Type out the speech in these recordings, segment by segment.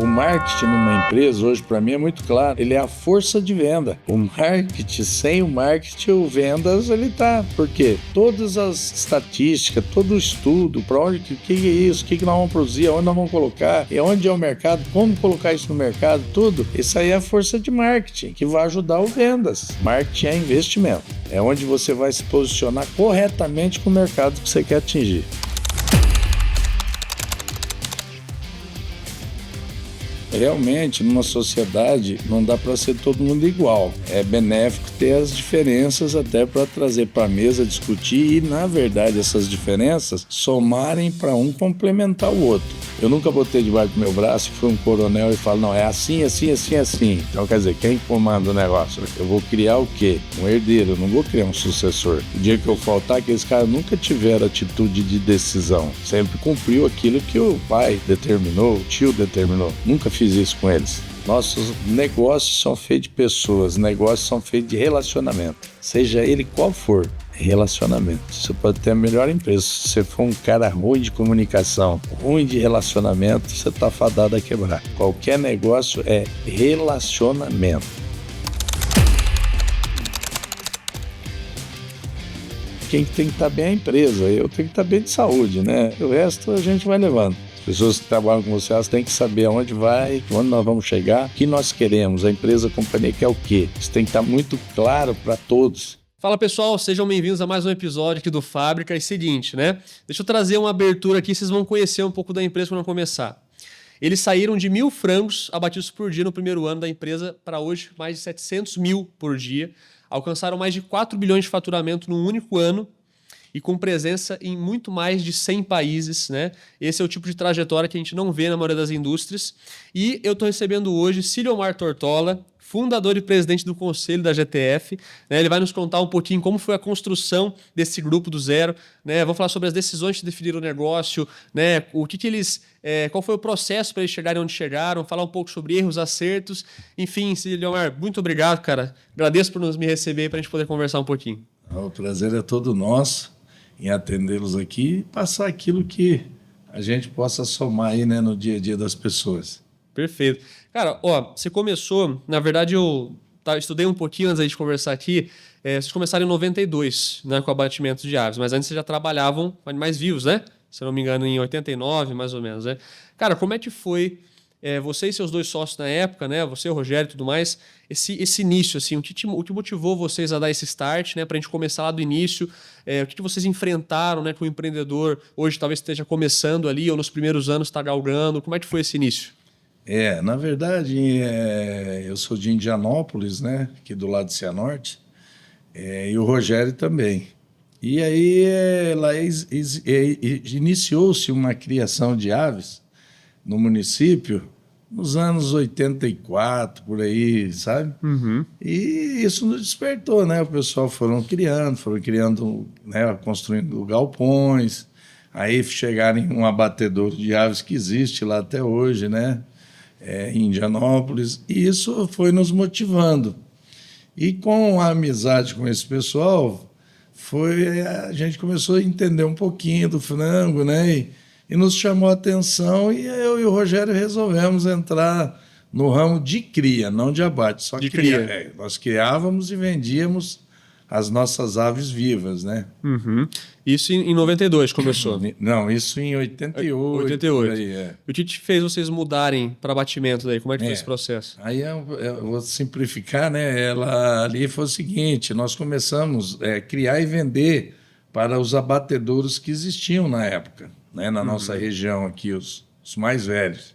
O marketing numa empresa, hoje, para mim, é muito claro. Ele é a força de venda. O marketing, sem o marketing, o vendas, ele tá. Por quê? Todas as estatísticas, todo o estudo, para onde, que é isso, o que nós vamos produzir, onde nós vamos colocar, e onde é o mercado, como colocar isso no mercado, tudo. Isso aí é a força de marketing, que vai ajudar o vendas. Marketing é investimento. É onde você vai se posicionar corretamente com o mercado que você quer atingir. Realmente, numa sociedade, não dá para ser todo mundo igual. É benéfico ter as diferenças até para trazer para a mesa, discutir e, na verdade, essas diferenças somarem para um complementar o outro. Eu nunca botei debaixo do meu braço e fui um coronel e falo, não, é assim, assim, assim, assim. Então, quer dizer, quem comanda o negócio? Eu vou criar o quê? Um herdeiro, eu não vou criar um sucessor. O dia que eu faltar, aqueles caras nunca tiveram atitude de decisão. Sempre cumpriu aquilo que o pai determinou, o tio determinou. Nunca fiz isso com eles. Nossos negócios são feitos de pessoas, negócios são feitos de relacionamento. Seja ele qual for, relacionamento. Você pode ter a melhor empresa. Se você for um cara ruim de comunicação, ruim de relacionamento, você está fadado a quebrar. Qualquer negócio é relacionamento. Quem tem que estar bem é a empresa. Eu tenho que estar bem de saúde, né? O resto a gente vai levando. As pessoas que trabalham com você, elas têm que saber aonde vai, onde nós vamos chegar, o que nós queremos, a empresa, a companhia quer o quê. Isso tem que estar muito claro para todos. Fala pessoal, sejam bem-vindos a mais um episódio aqui do Fábrica. É o seguinte, né? Deixa eu trazer uma abertura aqui, vocês vão conhecer um pouco da empresa quando começar. Eles saíram de 1.000 frangos abatidos por dia no primeiro ano da empresa para hoje mais de 700 mil por dia. Alcançaram mais de 4 bilhões de faturamento num único ano e com presença em muito mais de 100 países, né? Esse é o tipo de trajetória que a gente não vê na maioria das indústrias. E eu estou recebendo hoje Ciliomar Tortola, fundador e presidente do conselho da GTF. Né? Ele vai nos contar um pouquinho como foi a construção desse grupo do zero. Né? Vamos falar sobre as decisões que definiram o negócio, né? O que eles, qual foi o processo para eles chegarem onde chegaram, falar um pouco sobre erros, acertos. Enfim, Ciliomar, muito obrigado, cara. Agradeço por nos me receber para a gente poder conversar um pouquinho. O prazer é todo nosso em atendê-los aqui e passar aquilo que a gente possa somar aí, né, no dia a dia das pessoas. Perfeito. Cara, ó, você começou, na verdade eu estudei um pouquinho antes de conversar aqui, vocês começaram em 92, né, com abatimento de aves, mas antes vocês já trabalhavam com animais vivos, né? Se eu não me engano, em 89, mais ou menos, né? Cara, como é que foi você e seus dois sócios na época, né? Você, o Rogério e tudo mais, esse início, assim, o que motivou vocês a dar esse start, né? Para a gente começar lá do início, o que vocês enfrentaram, né? Com o empreendedor, hoje talvez esteja começando ali, ou nos primeiros anos está galgando, como é que foi esse início? Na verdade, eu sou de Indianópolis, né? Aqui do lado de Cianorte, e o Rogério também. E aí, lá iniciou-se uma criação de aves no município nos anos 84, por aí, sabe? Uhum. E isso nos despertou, né? O pessoal foram criando, né? Construindo galpões, aí chegaram em um abatedouro de aves que existe lá até hoje, né? Em Indianópolis, e isso foi nos motivando. E com a amizade com esse pessoal, a gente começou a entender um pouquinho do frango, né? E nos chamou a atenção, e eu e o Rogério resolvemos entrar no ramo de cria, não de abate, só de cria. Nós criávamos e vendíamos as nossas aves vivas, né? Uhum. Isso em 92 começou? Não, isso em 88. 88. Aí, E o que te fez vocês mudarem para abatimento daí? Como é que foi esse processo? Aí eu vou simplificar, né? Ela ali foi o seguinte, nós começamos a criar e vender para os abatedouros que existiam na época, né? Na nossa região aqui, os mais velhos.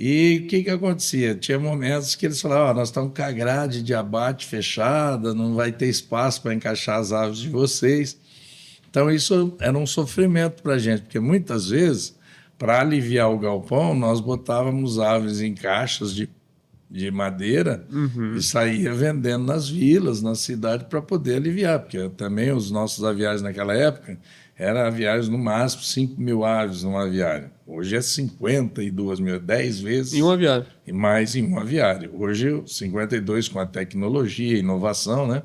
E o que acontecia? Tinha momentos que eles falavam, nós estamos com a grade de abate fechada, não vai ter espaço para encaixar as aves de vocês. Então, isso era um sofrimento para a gente, porque muitas vezes, para aliviar o galpão, nós botávamos aves em caixas de madeira e saía vendendo nas vilas, na cidade, para poder aliviar, porque também os nossos aviários naquela época eram aviários no máximo 5 mil aves num aviário. Hoje é 52 mil, 10 vezes. Em um aviário. E mais em um aviário. Hoje, 52 com a tecnologia, a inovação, né?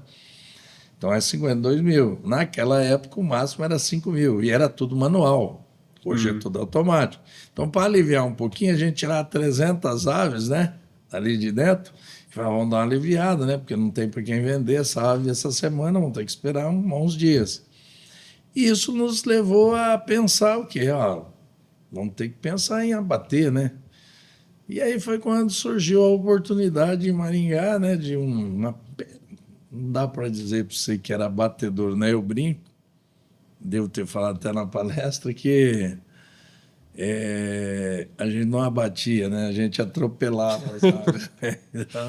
Então é 52 mil. Naquela época, o máximo era 5 mil. E era tudo manual. Hoje é tudo automático. Então, para aliviar um pouquinho, a gente tirava 300 aves, né? Ali de dentro. E falava, vamos dar uma aliviada, né? Porque não tem para quem vender essa ave essa semana, vamos ter que esperar uns dias. E isso nos levou a pensar o quê? Ó, vamos ter que pensar em abater, né? E aí foi quando surgiu a oportunidade em Maringá, né? De uma... Não dá para dizer para você que era abatedor, né? Eu brinco, devo ter falado até na palestra, que a gente não abatia, né? A gente atropelava, sabe? Então,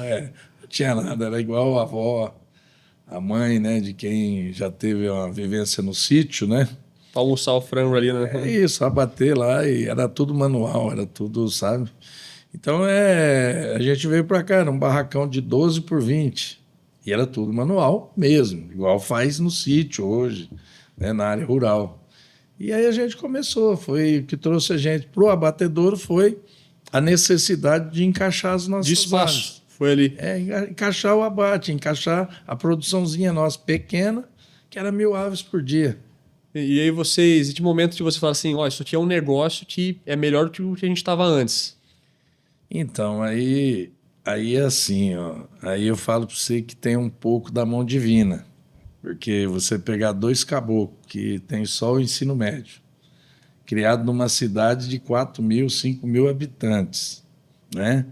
não tinha nada, era igual a avó, a mãe, né? De quem já teve uma vivência no sítio, né? Pra almoçar o frango ali, né? É isso, abater lá, e era tudo manual, era tudo, sabe? Então, a gente veio para cá, era um barracão de 12 por 20, e era tudo manual mesmo, igual faz no sítio hoje, né? Na área rural. E aí a gente começou, foi o que trouxe a gente para o abatedouro, foi a necessidade de encaixar as nossas De espaço, aves. foi ali. Encaixar o abate, encaixar a produçãozinha nossa pequena, que era 1.000 aves por dia. E aí vocês, de momento que você fala assim, ó, isso aqui é um negócio que é melhor do que o que a gente estava antes. Então, aí é assim, ó, aí eu falo para você que tem um pouco da mão divina, porque você pegar 2 caboclos que tem só o ensino médio, criado numa cidade de 4.000, 5.000 habitantes, né?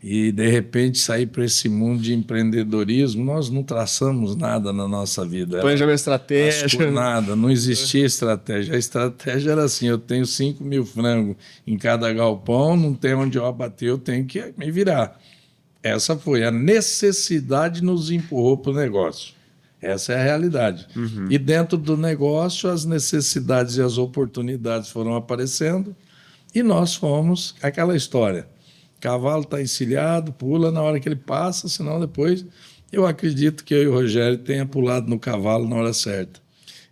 E, de repente, sair para esse mundo de empreendedorismo, nós não traçamos nada na nossa vida. Planejamento estratégia. Nada, não existia estratégia. A estratégia era assim, eu tenho 5.000 frangos em cada galpão, não tem onde eu abater, eu tenho que me virar. Essa foi a necessidade nos empurrou para o negócio. Essa é a realidade. E dentro do negócio, as necessidades e as oportunidades foram aparecendo e nós fomos aquela história. Cavalo está encilhado, pula na hora que ele passa, senão depois eu acredito que eu e o Rogério tenha pulado no cavalo na hora certa.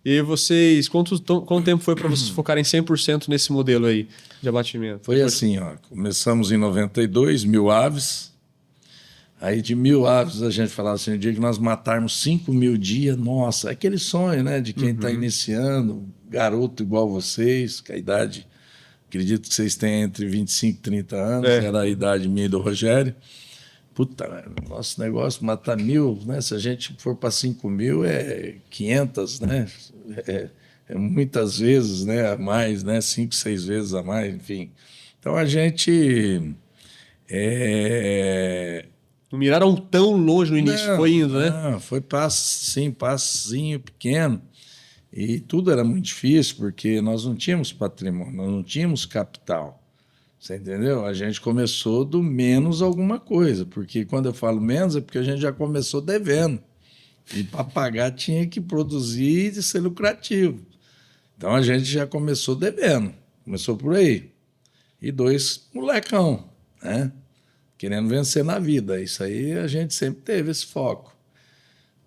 E vocês, quanto tempo foi para vocês focarem 100% nesse modelo aí de abatimento? Foi assim, ó, começamos em 92, 1.000 aves. Aí de 1.000 aves a gente falava assim, o dia que nós matarmos 5.000 dias, nossa, aquele sonho, né, de quem está iniciando, garoto igual vocês, que a idade, acredito que vocês têm entre 25 e 30 anos, era a idade minha e do Rogério. Puta, nosso negócio, matar 1.000, né, se a gente for para 5.000 é 500, né, é muitas vezes, né, a mais, né, 5, 6 vezes a mais, enfim. Então a gente... Não miraram tão longe no início, foi indo, né? Não, foi passinho pequeno. E tudo era muito difícil, porque nós não tínhamos patrimônio, nós não tínhamos capital. Você entendeu? A gente começou do menos alguma coisa, porque quando eu falo menos é porque a gente já começou devendo. E para pagar tinha que produzir e ser lucrativo. Então a gente já começou devendo, começou por aí. E 2 molecão, né? Querendo vencer na vida. Isso aí a gente sempre teve esse foco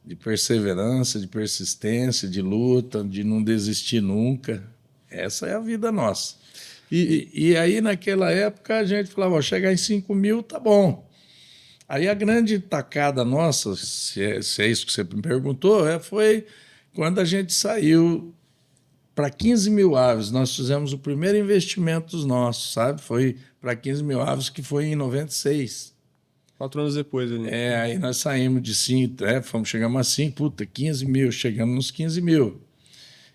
de perseverança, de persistência, de luta, de não desistir nunca. Essa é a vida nossa. E aí, naquela época, a gente falava, ó, chegar em 5.000, tá bom. Aí a grande tacada nossa, se é isso que você me perguntou, foi quando a gente saiu para 15.000 aves. Nós fizemos o primeiro investimento dos nossos, sabe? Foi para 15.000 aves, que foi em 96. 4 anos depois. Ali. Aí nós saímos de 5, chegamos a 5, 15.000, chegamos nos 15.000.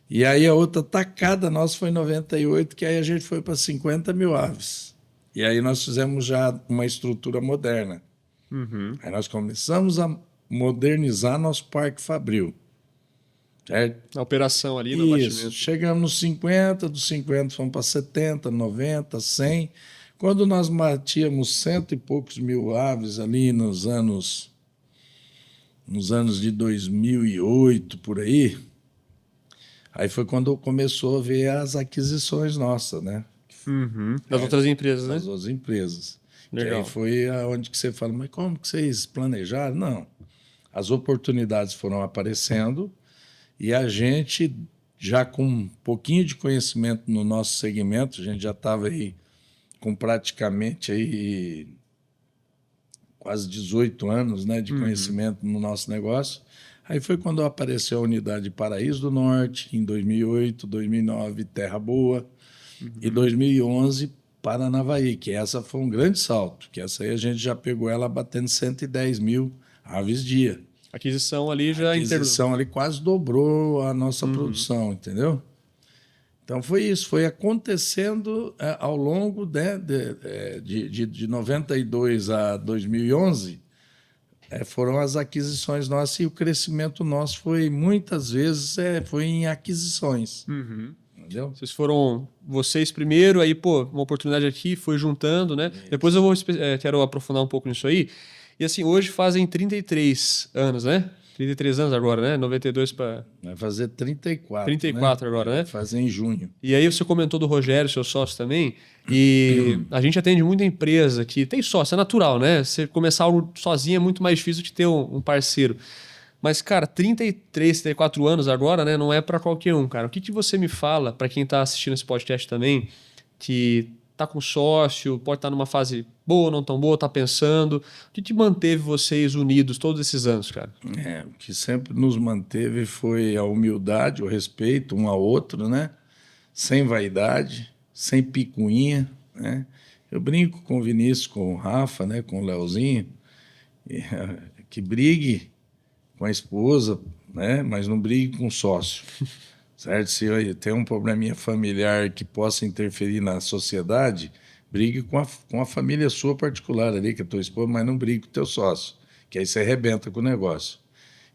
E aí a outra tacada nossa foi em 98, que aí a gente foi para 50.000 aves. E aí nós fizemos já uma estrutura moderna. Aí nós começamos a modernizar nosso parque fabril. Certo? A operação ali no abatimento. Chegamos nos 50, dos 50 fomos para 70, 90, 100. Quando nós batíamos 100 e poucos mil aves ali nos anos de 2008, por aí foi quando começou a ver as aquisições nossas, né? Das outras empresas, né? Das outras empresas. Legal. E aí foi onde que você fala, mas como que vocês planejaram? Não. As oportunidades foram aparecendo e a gente, já com um pouquinho de conhecimento no nosso segmento, a gente já estava aí com praticamente aí quase 18 anos, né, de conhecimento no nosso negócio. Aí foi quando apareceu a unidade Paraíso do Norte, em 2008, 2009, Terra Boa. e 2011 Paranavaí, que essa foi um grande salto, que essa aí a gente já pegou ela batendo 110 mil aves dia. Aquisição ali já... A aquisição ali quase dobrou a nossa produção, entendeu? Então foi isso, foi acontecendo ao longo de 92 a 2011, foram as aquisições nossas e o crescimento nosso foi, muitas vezes, foi em aquisições. Entendeu? Vocês primeiro, aí, pô, uma oportunidade aqui, foi juntando, né? Isso. Depois eu quero aprofundar um pouco nisso aí. E assim, hoje fazem 33 anos, né? 33 anos agora, né? 92 para... Vai fazer 34, 34 agora, né? Vai fazer em junho. E aí você comentou do Rogério, seu sócio também, e a gente atende muita empresa que tem sócio, é natural, né? Você começar algo sozinho é muito mais difícil de ter um parceiro. Mas, cara, 33, 34 anos agora, né? Não é para qualquer um, cara. O que você me fala, para quem está assistindo esse podcast também, que tá com sócio, pode estar numa fase boa, não tão boa, tá pensando. O que manteve vocês unidos todos esses anos, cara? O que sempre nos manteve foi a humildade, o respeito um ao outro, né? Sem vaidade, sem picuinha, né? Eu brinco com o Vinícius, com o Rafa, né? Com o Leozinho, que brigue com a esposa, né? Mas não brigue com o sócio. Certo? Se tem um probleminha familiar que possa interferir na sociedade, brigue com a família sua particular ali, que é a tua esposa, mas não brigue com o teu sócio, que aí você arrebenta com o negócio.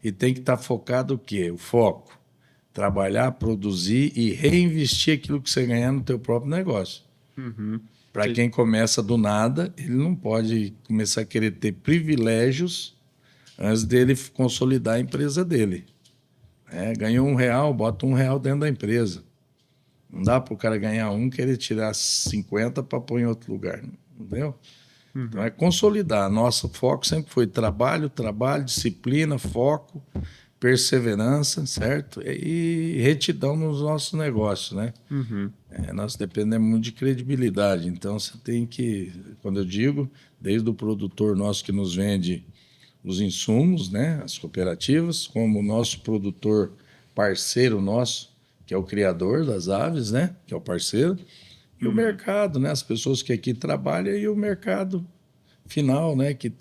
E tem que estar focado o quê? O foco. Trabalhar, produzir e reinvestir aquilo que você ganhar no teu próprio negócio. Para quem começa do nada, ele não pode começar a querer ter privilégios antes dele consolidar a empresa dele. Ganhou R$1, bota R$1 dentro da empresa. Não dá para o cara ganhar querer tirar 50 para pôr em outro lugar, entendeu? Então é consolidar. Nosso foco sempre foi trabalho, disciplina, foco, perseverança, certo? E retidão nos nossos negócios, né? Nós dependemos muito de credibilidade. Então você tem que, quando eu digo, desde o produtor nosso que nos vende os insumos, né, as cooperativas, como o nosso produtor parceiro nosso, que é o criador das aves, né, que é o parceiro, e o mercado, né, as pessoas que aqui trabalham e o mercado final, né, que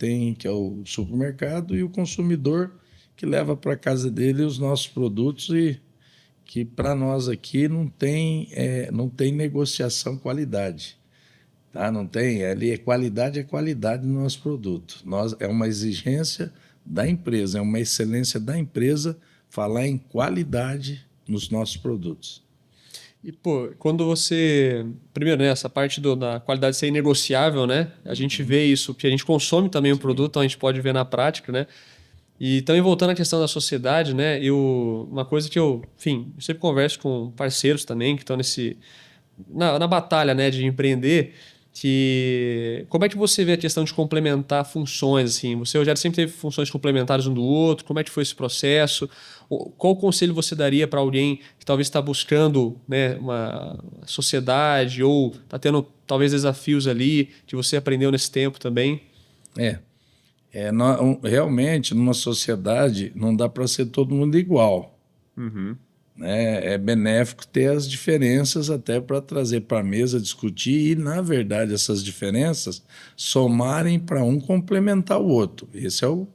é o supermercado e o consumidor que leva para casa dele os nossos produtos e que para nós aqui não tem negociação qualidade. Tá? Não tem, ali é qualidade do nosso produto. É uma exigência da empresa, é uma excelência da empresa falar em qualidade nos nossos produtos. E, pô, quando você... Primeiro, né, essa parte da qualidade ser inegociável, né? A gente vê isso, porque a gente consome também o produto, então a gente pode ver na prática, né? E também voltando à questão da sociedade, né? Uma coisa que eu sempre converso com parceiros também que estão na batalha, né, de empreender, como é que você vê a questão de complementar funções, assim? Você, Rogério, sempre teve funções complementares um do outro, como é que foi esse processo? Qual conselho você daria para alguém que talvez está buscando, né, uma sociedade ou está tendo talvez desafios ali que você aprendeu nesse tempo também? Realmente, numa sociedade, não dá para ser todo mundo igual. É benéfico ter as diferenças até para trazer para a mesa, discutir e, na verdade, essas diferenças somarem para um complementar o outro. Esse é o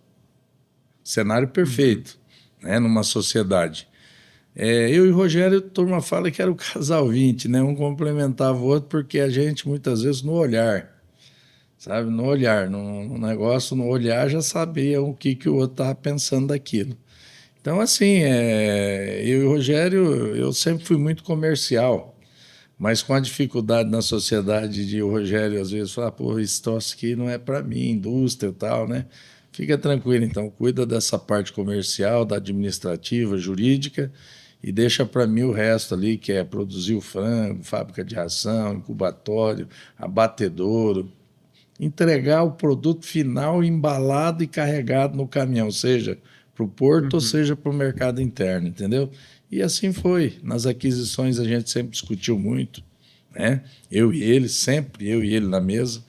cenário perfeito, né, numa sociedade. Eu e o Rogério, a turma fala que era o casal 20, né? Um complementava o outro porque a gente, muitas vezes, no olhar, sabe? No olhar, no negócio, no olhar já sabia o que o outro estava pensando daquilo. Então, assim, eu e o Rogério, eu sempre fui muito comercial, mas com a dificuldade na sociedade de o Rogério, às vezes, falar, pô, esse troço aqui não é para mim, indústria e tal, né? Fica tranquilo, então, cuida dessa parte comercial, da administrativa, jurídica, e deixa para mim o resto ali, que é produzir o frango, fábrica de ração, incubatório, abatedouro, entregar o produto final embalado e carregado no caminhão, seja para o porto ou seja para o mercado interno, entendeu? E assim foi. Nas aquisições a gente sempre discutiu muito, né? Eu e ele na mesa,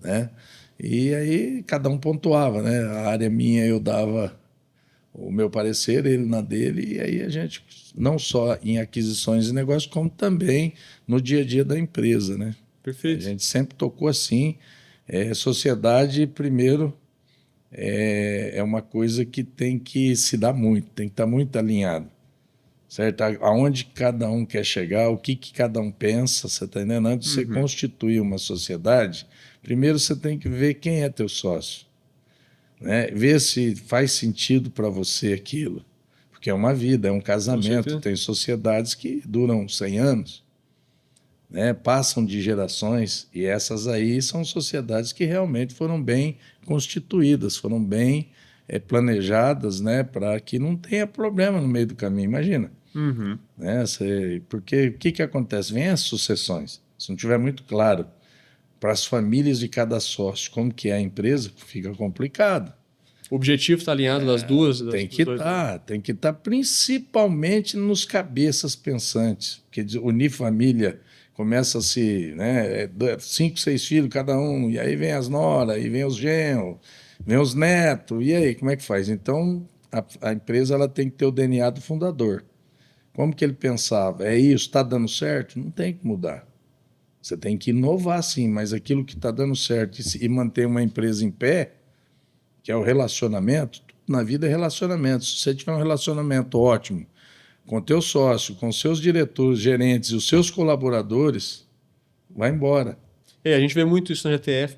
né? E aí cada um pontuava, né? A área minha eu dava o meu parecer, ele na dele, e aí a gente, não só em aquisições e negócios, como também no dia a dia da empresa, né? A Perfeito. gente sempre tocou assim, sociedade primeiro é uma coisa que tem que se dar muito, tem que estar muito alinhado, certo? Aonde cada um quer chegar, o que cada um pensa, você está entendendo? Antes de você constituir uma sociedade, primeiro você tem que ver quem é teu sócio, né? Ver se faz sentido para você aquilo, porque é uma vida, é um Com casamento, certeza. tem sociedades que duram 100 anos, né? Passam de gerações, e essas aí são sociedades que realmente foram bem constituídas, foram bem planejadas, né? Para que não tenha problema no meio do caminho, imagina. Uhum. Né? Porque o que acontece? Vem as sucessões. Se não tiver muito claro para as famílias de cada sócio como que é a empresa, fica complicado. O objetivo está alinhado das duas, Tem dos que dois. estar, tem que estar principalmente nos cabeças pensantes, porque unir família começa a se, né, 5, 6 filhos cada um, e aí vem as noras, e vem os genros, vem os netos, e aí como é que faz? Então a empresa ela tem que ter o DNA do fundador. Como que ele pensava? É isso, está dando certo? Não tem que mudar. Você tem que inovar sim, mas aquilo que está dando certo e manter uma empresa em pé, que é o relacionamento, tudo na vida é relacionamento. Se você tiver um relacionamento ótimo com o teu sócio, com seus diretores, gerentes e os seus colaboradores, vai embora. A gente vê muito isso na GTF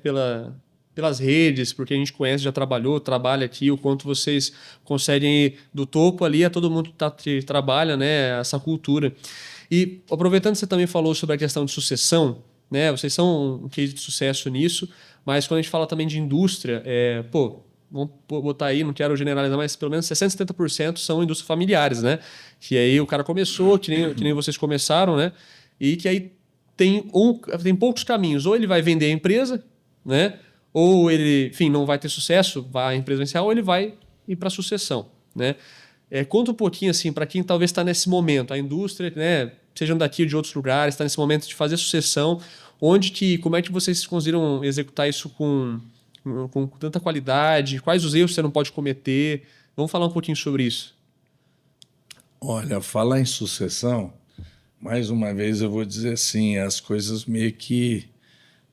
pelas redes, porque a gente conhece, já trabalhou, trabalha aqui, o quanto vocês conseguem ir do topo ali a todo mundo que trabalha, né, essa cultura. E aproveitando que você também falou sobre a questão de sucessão, né, vocês são um case de sucesso nisso, mas quando a gente fala também de indústria, vamos botar aí, não quero generalizar, mas pelo menos 60%, 70% são indústrias familiares, né? Que aí o cara começou, que nem vocês começaram, né? E que aí tem poucos caminhos. Ou ele vai vender a empresa, né? Ou ele, enfim, não vai ter sucesso, a empresa vai encerrar, ou ele vai ir para a sucessão, né? Conta um pouquinho assim para quem talvez está nesse momento, a indústria, né? Sejam daqui ou de outros lugares, está nesse momento de fazer sucessão, como é que vocês conseguiram executar isso com tanta qualidade? Quais os erros você não pode cometer? Vamos falar um pouquinho sobre isso. Olha, falar em sucessão, mais uma vez eu vou dizer assim, as coisas meio que,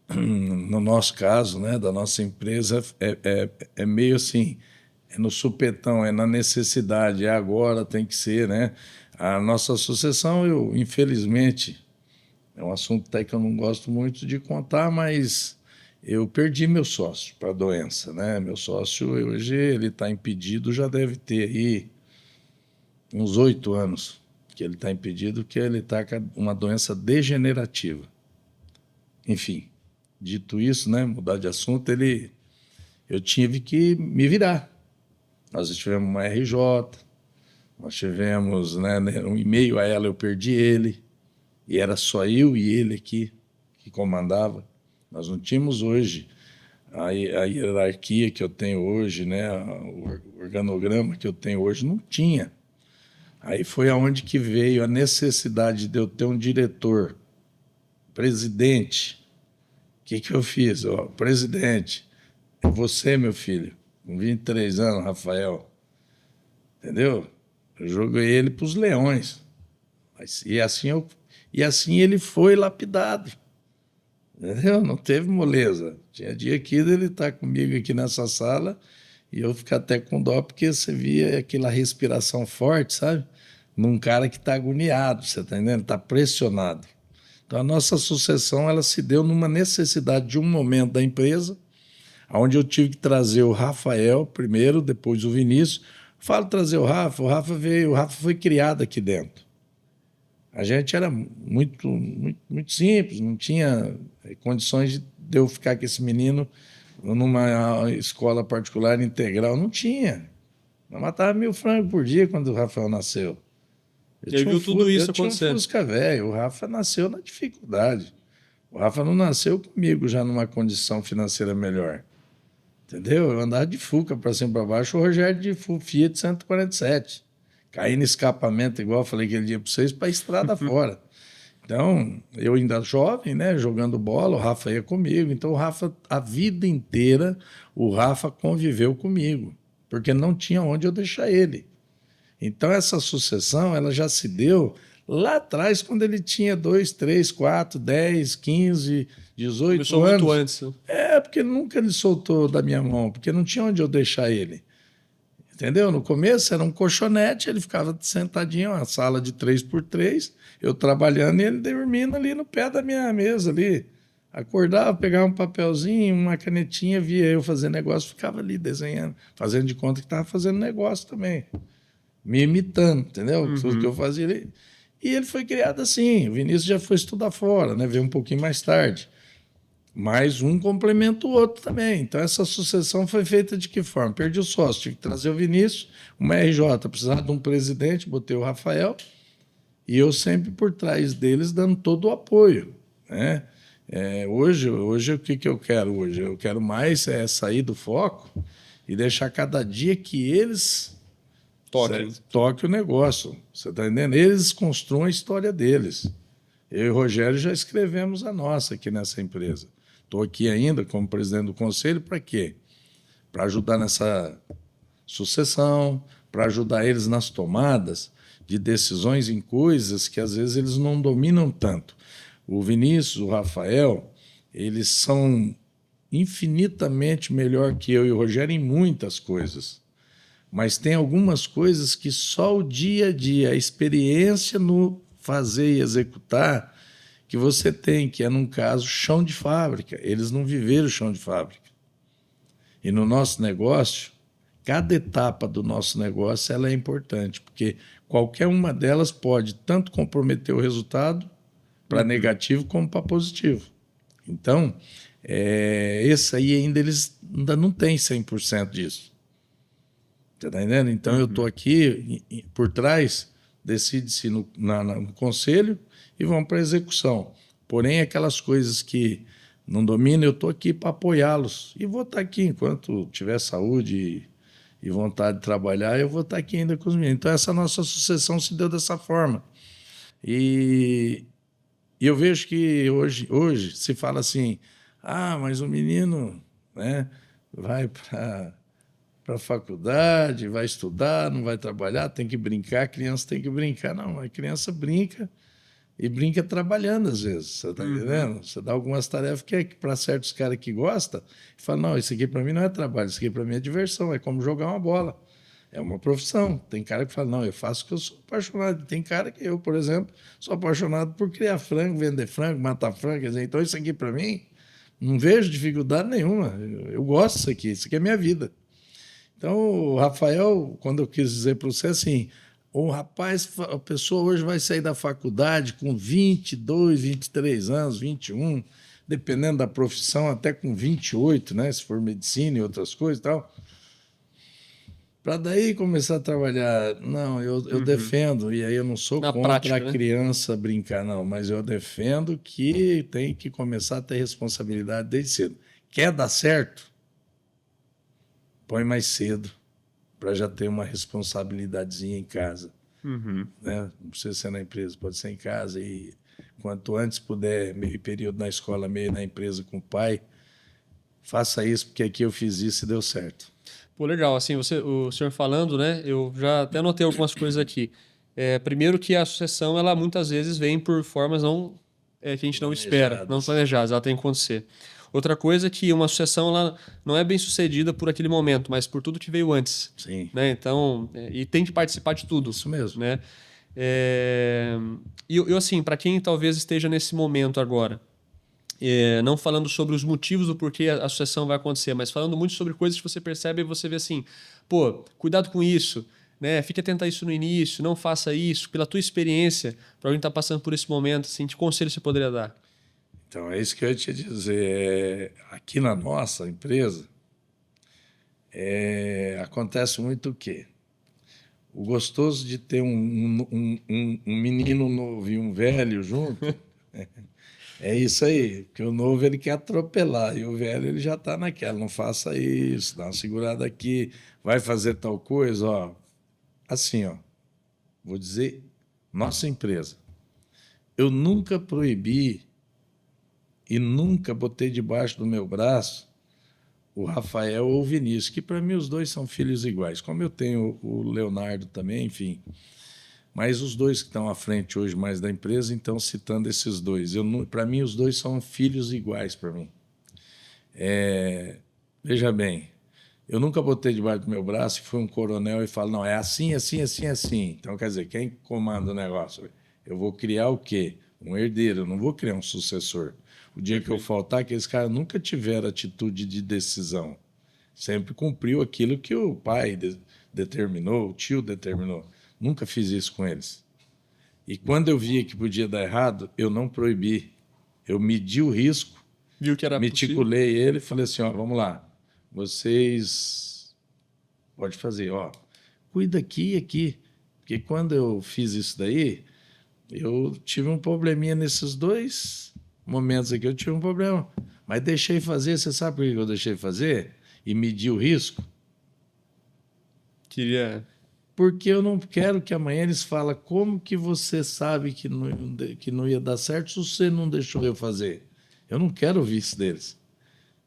no nosso caso, né, da nossa empresa, é meio assim, é no supetão, é na necessidade, é agora, tem que ser, né? A nossa sucessão, infelizmente, é um assunto até que eu não gosto muito de contar, mas eu perdi meu sócio para a doença, né? Meu sócio, hoje, ele está impedido, já deve ter aí uns 8 anos que ele está impedido, que ele está com uma doença degenerativa. Enfim, dito isso, né, mudar de assunto, eu tive que me virar. Nós tivemos uma RJ, nós tivemos, né, um e-mail a ela, eu perdi ele, e era só eu e ele aqui que comandava. Nós não tínhamos hoje a hierarquia que eu tenho hoje, né, o organograma que eu tenho hoje, não tinha. Aí foi aonde que veio a necessidade de eu ter um diretor, presidente. O que eu fiz? Presidente, é você, meu filho, com 23 anos, Rafael. Entendeu? Eu joguei ele para os leões. E assim ele foi lapidado. Entendeu? Não teve moleza. Tinha dia que ele estar comigo aqui nessa sala e eu ficar até com dó, porque você via aquela respiração forte, sabe? Num cara que está agoniado, você está entendendo? Está pressionado. Então, a nossa sucessão ela se deu numa necessidade de um momento da empresa, onde eu tive que trazer o Rafael primeiro, depois o Vinícius. Falo trazer o Rafa veio, o Rafa foi criado aqui dentro. A gente era muito, muito, muito simples, não tinha condições de eu ficar com esse menino numa escola particular integral, não tinha. Eu matava 1.000 frangos por dia quando o Rafael nasceu. Ele viu tudo isso eu tinha acontecer. um Fusca velho, o Rafa nasceu na dificuldade. O Rafa não nasceu comigo já numa condição financeira melhor. Entendeu? Eu andava de Fuca para cima e para baixo, o Rogério de Fiat 147. Caí no escapamento, igual eu falei aquele dia para vocês, para a estrada fora. Então, eu ainda jovem, né, jogando bola, o Rafa ia comigo. Então, o Rafa, a vida inteira, o Rafa conviveu comigo. porque não tinha onde eu deixar ele. Então, essa sucessão ela já se deu lá atrás, quando ele tinha 2, 3, 4, 10, 15, 18 Começou anos. muito antes. Né? Porque nunca ele soltou da minha mão, porque não tinha onde eu deixar ele. Entendeu? No começo era um colchonete, ele ficava sentadinho, uma sala de 3x3, eu trabalhando e ele dormindo ali no pé da minha mesa ali. Acordava, pegava um papelzinho, uma canetinha, via eu fazer negócio, ficava ali desenhando, fazendo de conta que estava fazendo negócio também. Me imitando, entendeu? Tudo que eu fazia ali. E ele foi criado assim. O Vinícius já foi estudar fora, né? Veio um pouquinho mais tarde. Mas um complementa o outro também. Então, essa sucessão foi feita de que forma? Perdi o sócio, tive que trazer o Vinícius, uma RJ, precisava de um presidente, botei o Rafael, e eu sempre por trás deles dando todo o apoio. Né? Hoje, o que eu quero hoje? Eu quero mais sair do foco e deixar cada dia que eles toquem o negócio. Você está entendendo? Eles construam a história deles. Eu e o Rogério já escrevemos a nossa aqui nessa empresa. Estou aqui ainda como presidente do conselho para quê? Para ajudar nessa sucessão, para ajudar eles nas tomadas de decisões em coisas que às vezes eles não dominam tanto. O Vinícius, o Rafael, eles são infinitamente melhor que eu e o Rogério em muitas coisas. Mas tem algumas coisas que só o dia a dia, a experiência no fazer e executar, que você tem, que é, num caso, chão de fábrica. Eles não viveram chão de fábrica. E no nosso negócio, cada etapa do nosso negócio ela é importante, porque qualquer uma delas pode tanto comprometer o resultado para negativo como para positivo. Então, esse aí eles ainda não têm 100% disso. Você está entendendo? Então, eu estou aqui por trás, decide-se no conselho e vão para a execução. Porém, aquelas coisas que não dominam, eu estou aqui para apoiá-los. E vou estar aqui enquanto tiver saúde e vontade de trabalhar, eu vou estar aqui ainda com os meninos. Então, essa nossa sucessão se deu dessa forma. E eu vejo que hoje se fala assim, mas o menino, né, vai para a faculdade, vai estudar, não vai trabalhar, tem que brincar, a criança tem que brincar. Não, a criança brinca e brinca trabalhando às vezes, você está entendendo? Você dá algumas tarefas que para certos caras que gostam, fala, não, isso aqui para mim não é trabalho, isso aqui para mim é diversão, é como jogar uma bola. É uma profissão. Tem cara que fala, não, eu faço porque eu sou apaixonado. Tem cara que eu, por exemplo, sou apaixonado por criar frango, vender frango, matar frango. Quer dizer, então isso aqui para mim, não vejo dificuldade nenhuma. Eu gosto disso aqui é minha vida. Então, o Rafael, quando eu quis dizer para você assim, o rapaz, a pessoa hoje vai sair da faculdade com 22, 23 anos, 21, dependendo da profissão, até com 28, né, se for medicina e outras coisas e tal. Para daí começar a trabalhar, não, eu defendo, e aí eu não sou Na contra prática, a né? criança brincar, não, mas eu defendo que tem que começar a ter responsabilidade desde cedo. Quer dar certo? Põe mais cedo, para já ter uma responsabilidadezinha em casa. Né? Não precisa ser na empresa, pode ser em casa, e quanto antes puder, meio período na escola, meio na empresa com o pai, faça isso, porque aqui eu fiz isso e deu certo. Pô, legal. Assim, o senhor falando, né? Eu já até anotei algumas coisas aqui. Primeiro que a sucessão, ela muitas vezes vem por formas que a gente não espera, não planejadas, ela tem que acontecer. Outra coisa é que uma sucessão ela não é bem sucedida por aquele momento, mas por tudo que veio antes. Sim. Né? Então, e tem que participar de tudo. Isso mesmo. Né? Eu assim, para quem talvez esteja nesse momento agora, não falando sobre os motivos do porquê a sucessão vai acontecer, mas falando muito sobre coisas que você percebe e você vê assim, pô, cuidado com isso, né? Fique atento a isso no início, não faça isso. Pela tua experiência, para alguém que está passando por esse momento, assim, que conselho você poderia dar? Então, é isso que eu ia te dizer. Aqui na nossa empresa, acontece muito o quê? O gostoso de ter um menino novo e um velho junto é isso aí, porque o novo ele quer atropelar e o velho ele já está naquela, não faça isso, dá uma segurada aqui, vai fazer tal coisa, ó. Assim, ó, vou dizer, nossa empresa, eu nunca proibi e nunca botei debaixo do meu braço o Rafael ou o Vinícius, que para mim os dois são filhos iguais. Como eu tenho o Leonardo também, enfim. Mas os dois que estão à frente hoje mais da empresa, então citando esses dois. Para mim, os dois são filhos iguais para mim. Veja bem, eu nunca botei debaixo do meu braço e fui um coronel e falo, não, é assim, assim, assim, assim. Então, quer dizer, quem comanda o negócio? Eu vou criar o quê? Um herdeiro, eu não vou criar um sucessor. O dia que eu faltar, aqueles caras nunca tiveram atitude de decisão. Sempre cumpriu aquilo que o pai determinou, o tio determinou. Nunca fiz isso com eles. E quando eu via que podia dar errado, eu não proibi. Eu medi o risco, Viu que era meticulei ele e falei assim, ó, vamos lá, vocês pode fazer, ó, cuida aqui e aqui. Porque quando eu fiz isso daí, eu tive um probleminha nesses 2 momentos aqui, eu tive um problema. Mas deixei fazer, você sabe por que eu deixei fazer? E medi o risco? Queria... Porque eu não quero que amanhã eles falem como que você sabe que não ia dar certo se você não deixou eu fazer. Eu não quero ouvir isso deles.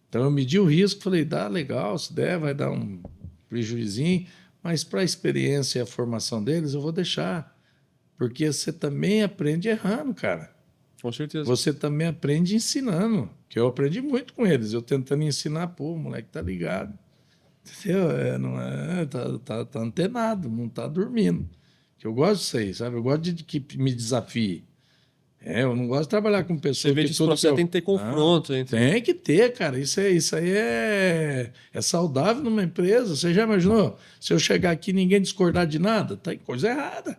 Então eu medi o risco, falei, dá legal, se der vai dar um prejuizinho, mas para a experiência e a formação deles eu vou deixar. Porque você também aprende errando, cara. Com certeza. Você também aprende ensinando, que eu aprendi muito com eles, eu tentando ensinar, pô, o moleque tá ligado. Entendeu? Não tá antenado, não tá dormindo. Que eu gosto disso aí, sabe? Eu gosto de que me desafie. Eu não gosto de trabalhar com pessoas Você vê que esse processo tem que ter confronto. Não, tem que ter, cara. Isso aí é saudável numa empresa. Você já imaginou? Se eu chegar aqui e ninguém discordar de nada, tem coisa errada.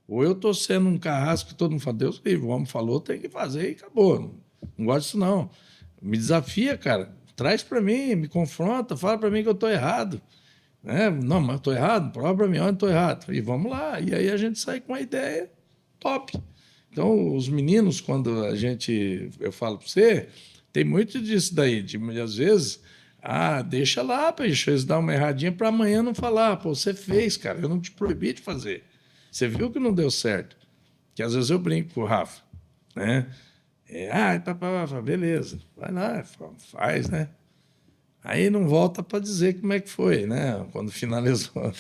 Ou eu estou sendo um carrasco que todo mundo fala, Deus livre, o homem falou, tem que fazer e acabou. Não gosto disso, não. Me desafia, cara. Traz para mim, me confronta, fala para mim que eu estou errado. Não, mas eu estou errado? Prova para mim onde estou errado. E vamos lá. E aí a gente sai com uma ideia top. Então, os meninos, quando eu falo para você, tem muito disso daí. Às vezes, deixa lá, deixa eles dar uma erradinha para amanhã não falar. Pô, você fez, cara, eu não te proibi de fazer. Você viu que não deu certo. Que às vezes eu brinco com o Rafa, né? Beleza, vai lá, faz, né? Aí não volta para dizer como é que foi, né? Quando finalizou.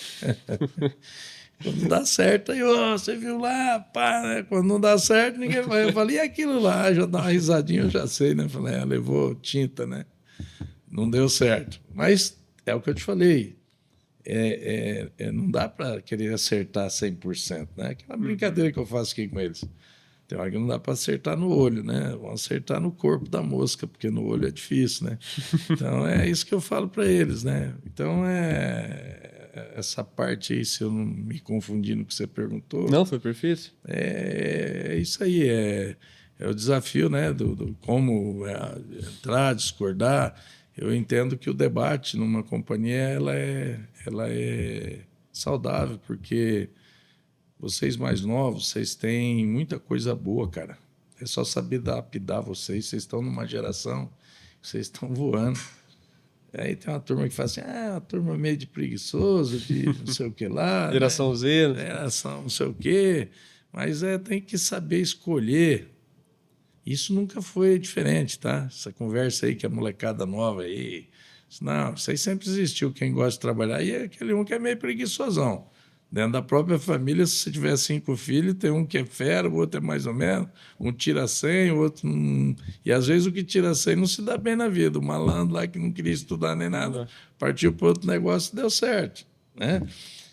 Quando dá certo, aí, você viu lá, pá, né? Quando não dá certo, ninguém vai. Eu falei, e aquilo lá? Já dá uma risadinha, eu já sei, né? Falei, levou tinta, né? Não deu certo. Mas é o que eu te falei. Não dá para querer acertar 100%, né? Aquela brincadeira que eu faço aqui com eles. Tem hora que não dá para acertar no olho, né? Vamos acertar no corpo da mosca, porque no olho é difícil, né? Então, é isso que eu falo para eles, né? Então, essa parte aí, se eu não me confundi no que você perguntou... Não, foi perfeito. É isso aí, é o desafio, né? Do como entrar, discordar. Eu entendo que o debate numa companhia ela é saudável, porque vocês mais novos, vocês têm muita coisa boa, cara. É só saber lapidar vocês. Vocês estão numa geração, vocês estão voando. Aí tem uma turma que fala assim, uma turma meio de preguiçoso, de não sei o que lá. Geração né? Z. Geração não sei o quê. Mas tem que saber escolher. Isso nunca foi diferente, tá? Essa conversa aí que a molecada nova aí... Não, isso aí sempre existiu. Quem gosta de trabalhar e é aquele um que é meio preguiçosão. Dentro da própria família, se você tiver 5 filhos, tem um que é fera, o outro é mais ou menos, um tira 100, o outro não... E às vezes o que tira 100 não se dá bem na vida. O malandro lá que não queria estudar nem nada, partiu para outro negócio e deu certo, né?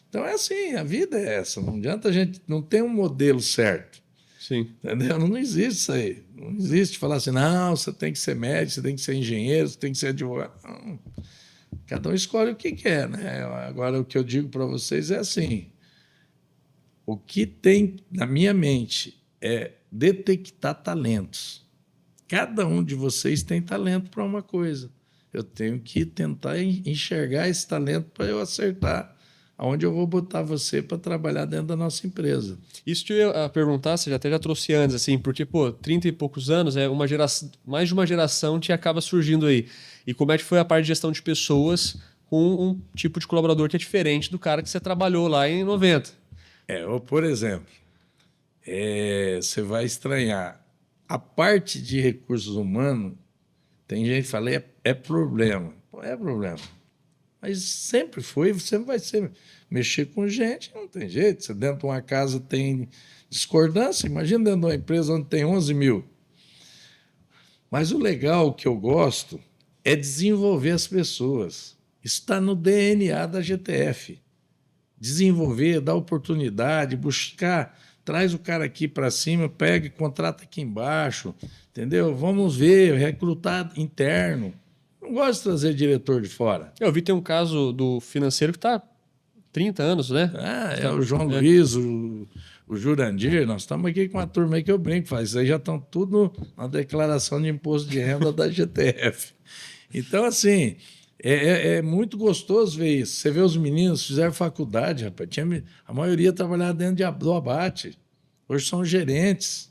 Então é assim, a vida é essa. Não adianta a gente... Não tem um modelo certo. Sim. Entendeu? Não existe isso aí. Não existe falar assim, não, você tem que ser médico, você tem que ser engenheiro, você tem que ser advogado. Não. Cada um escolhe o que quer, né? Agora, o que eu digo para vocês é assim, o que tem na minha mente é detectar talentos. Cada um de vocês tem talento para uma coisa. Eu tenho que tentar enxergar esse talento para eu acertar aonde eu vou botar você para trabalhar dentro da nossa empresa. Isso que eu ia perguntar, você já trouxe antes, assim, porque, 30 e poucos anos, uma geração, mais de uma geração te acaba surgindo aí. E como é que foi a parte de gestão de pessoas com um tipo de colaborador que é diferente do cara que você trabalhou lá em 90? Ou, por exemplo, você vai estranhar. A parte de recursos humanos, tem gente que fala, é problema. Não é problema. Mas sempre foi, sempre vai ser. Mexer com gente não tem jeito. Se dentro de uma casa tem discordância, imagina dentro de uma empresa onde tem 11 mil. Mas o legal que eu gosto é desenvolver as pessoas. Isso está no DNA da GTF. Desenvolver, dar oportunidade, buscar, traz o cara aqui para cima, pega e contrata aqui embaixo, entendeu? Vamos ver, recrutar interno. Não gosto de trazer diretor de fora. Eu vi tem um caso do financeiro que está 30 anos, né? É o João Luiz, o Jurandir, nós estamos aqui com uma turma aí que eu brinco, faz. Isso aí já estão tudo na declaração de imposto de renda da GTF. Então, assim, é muito gostoso ver isso. Você vê os meninos, fizeram faculdade, rapaz. A maioria trabalhava dentro do abate. Hoje são gerentes.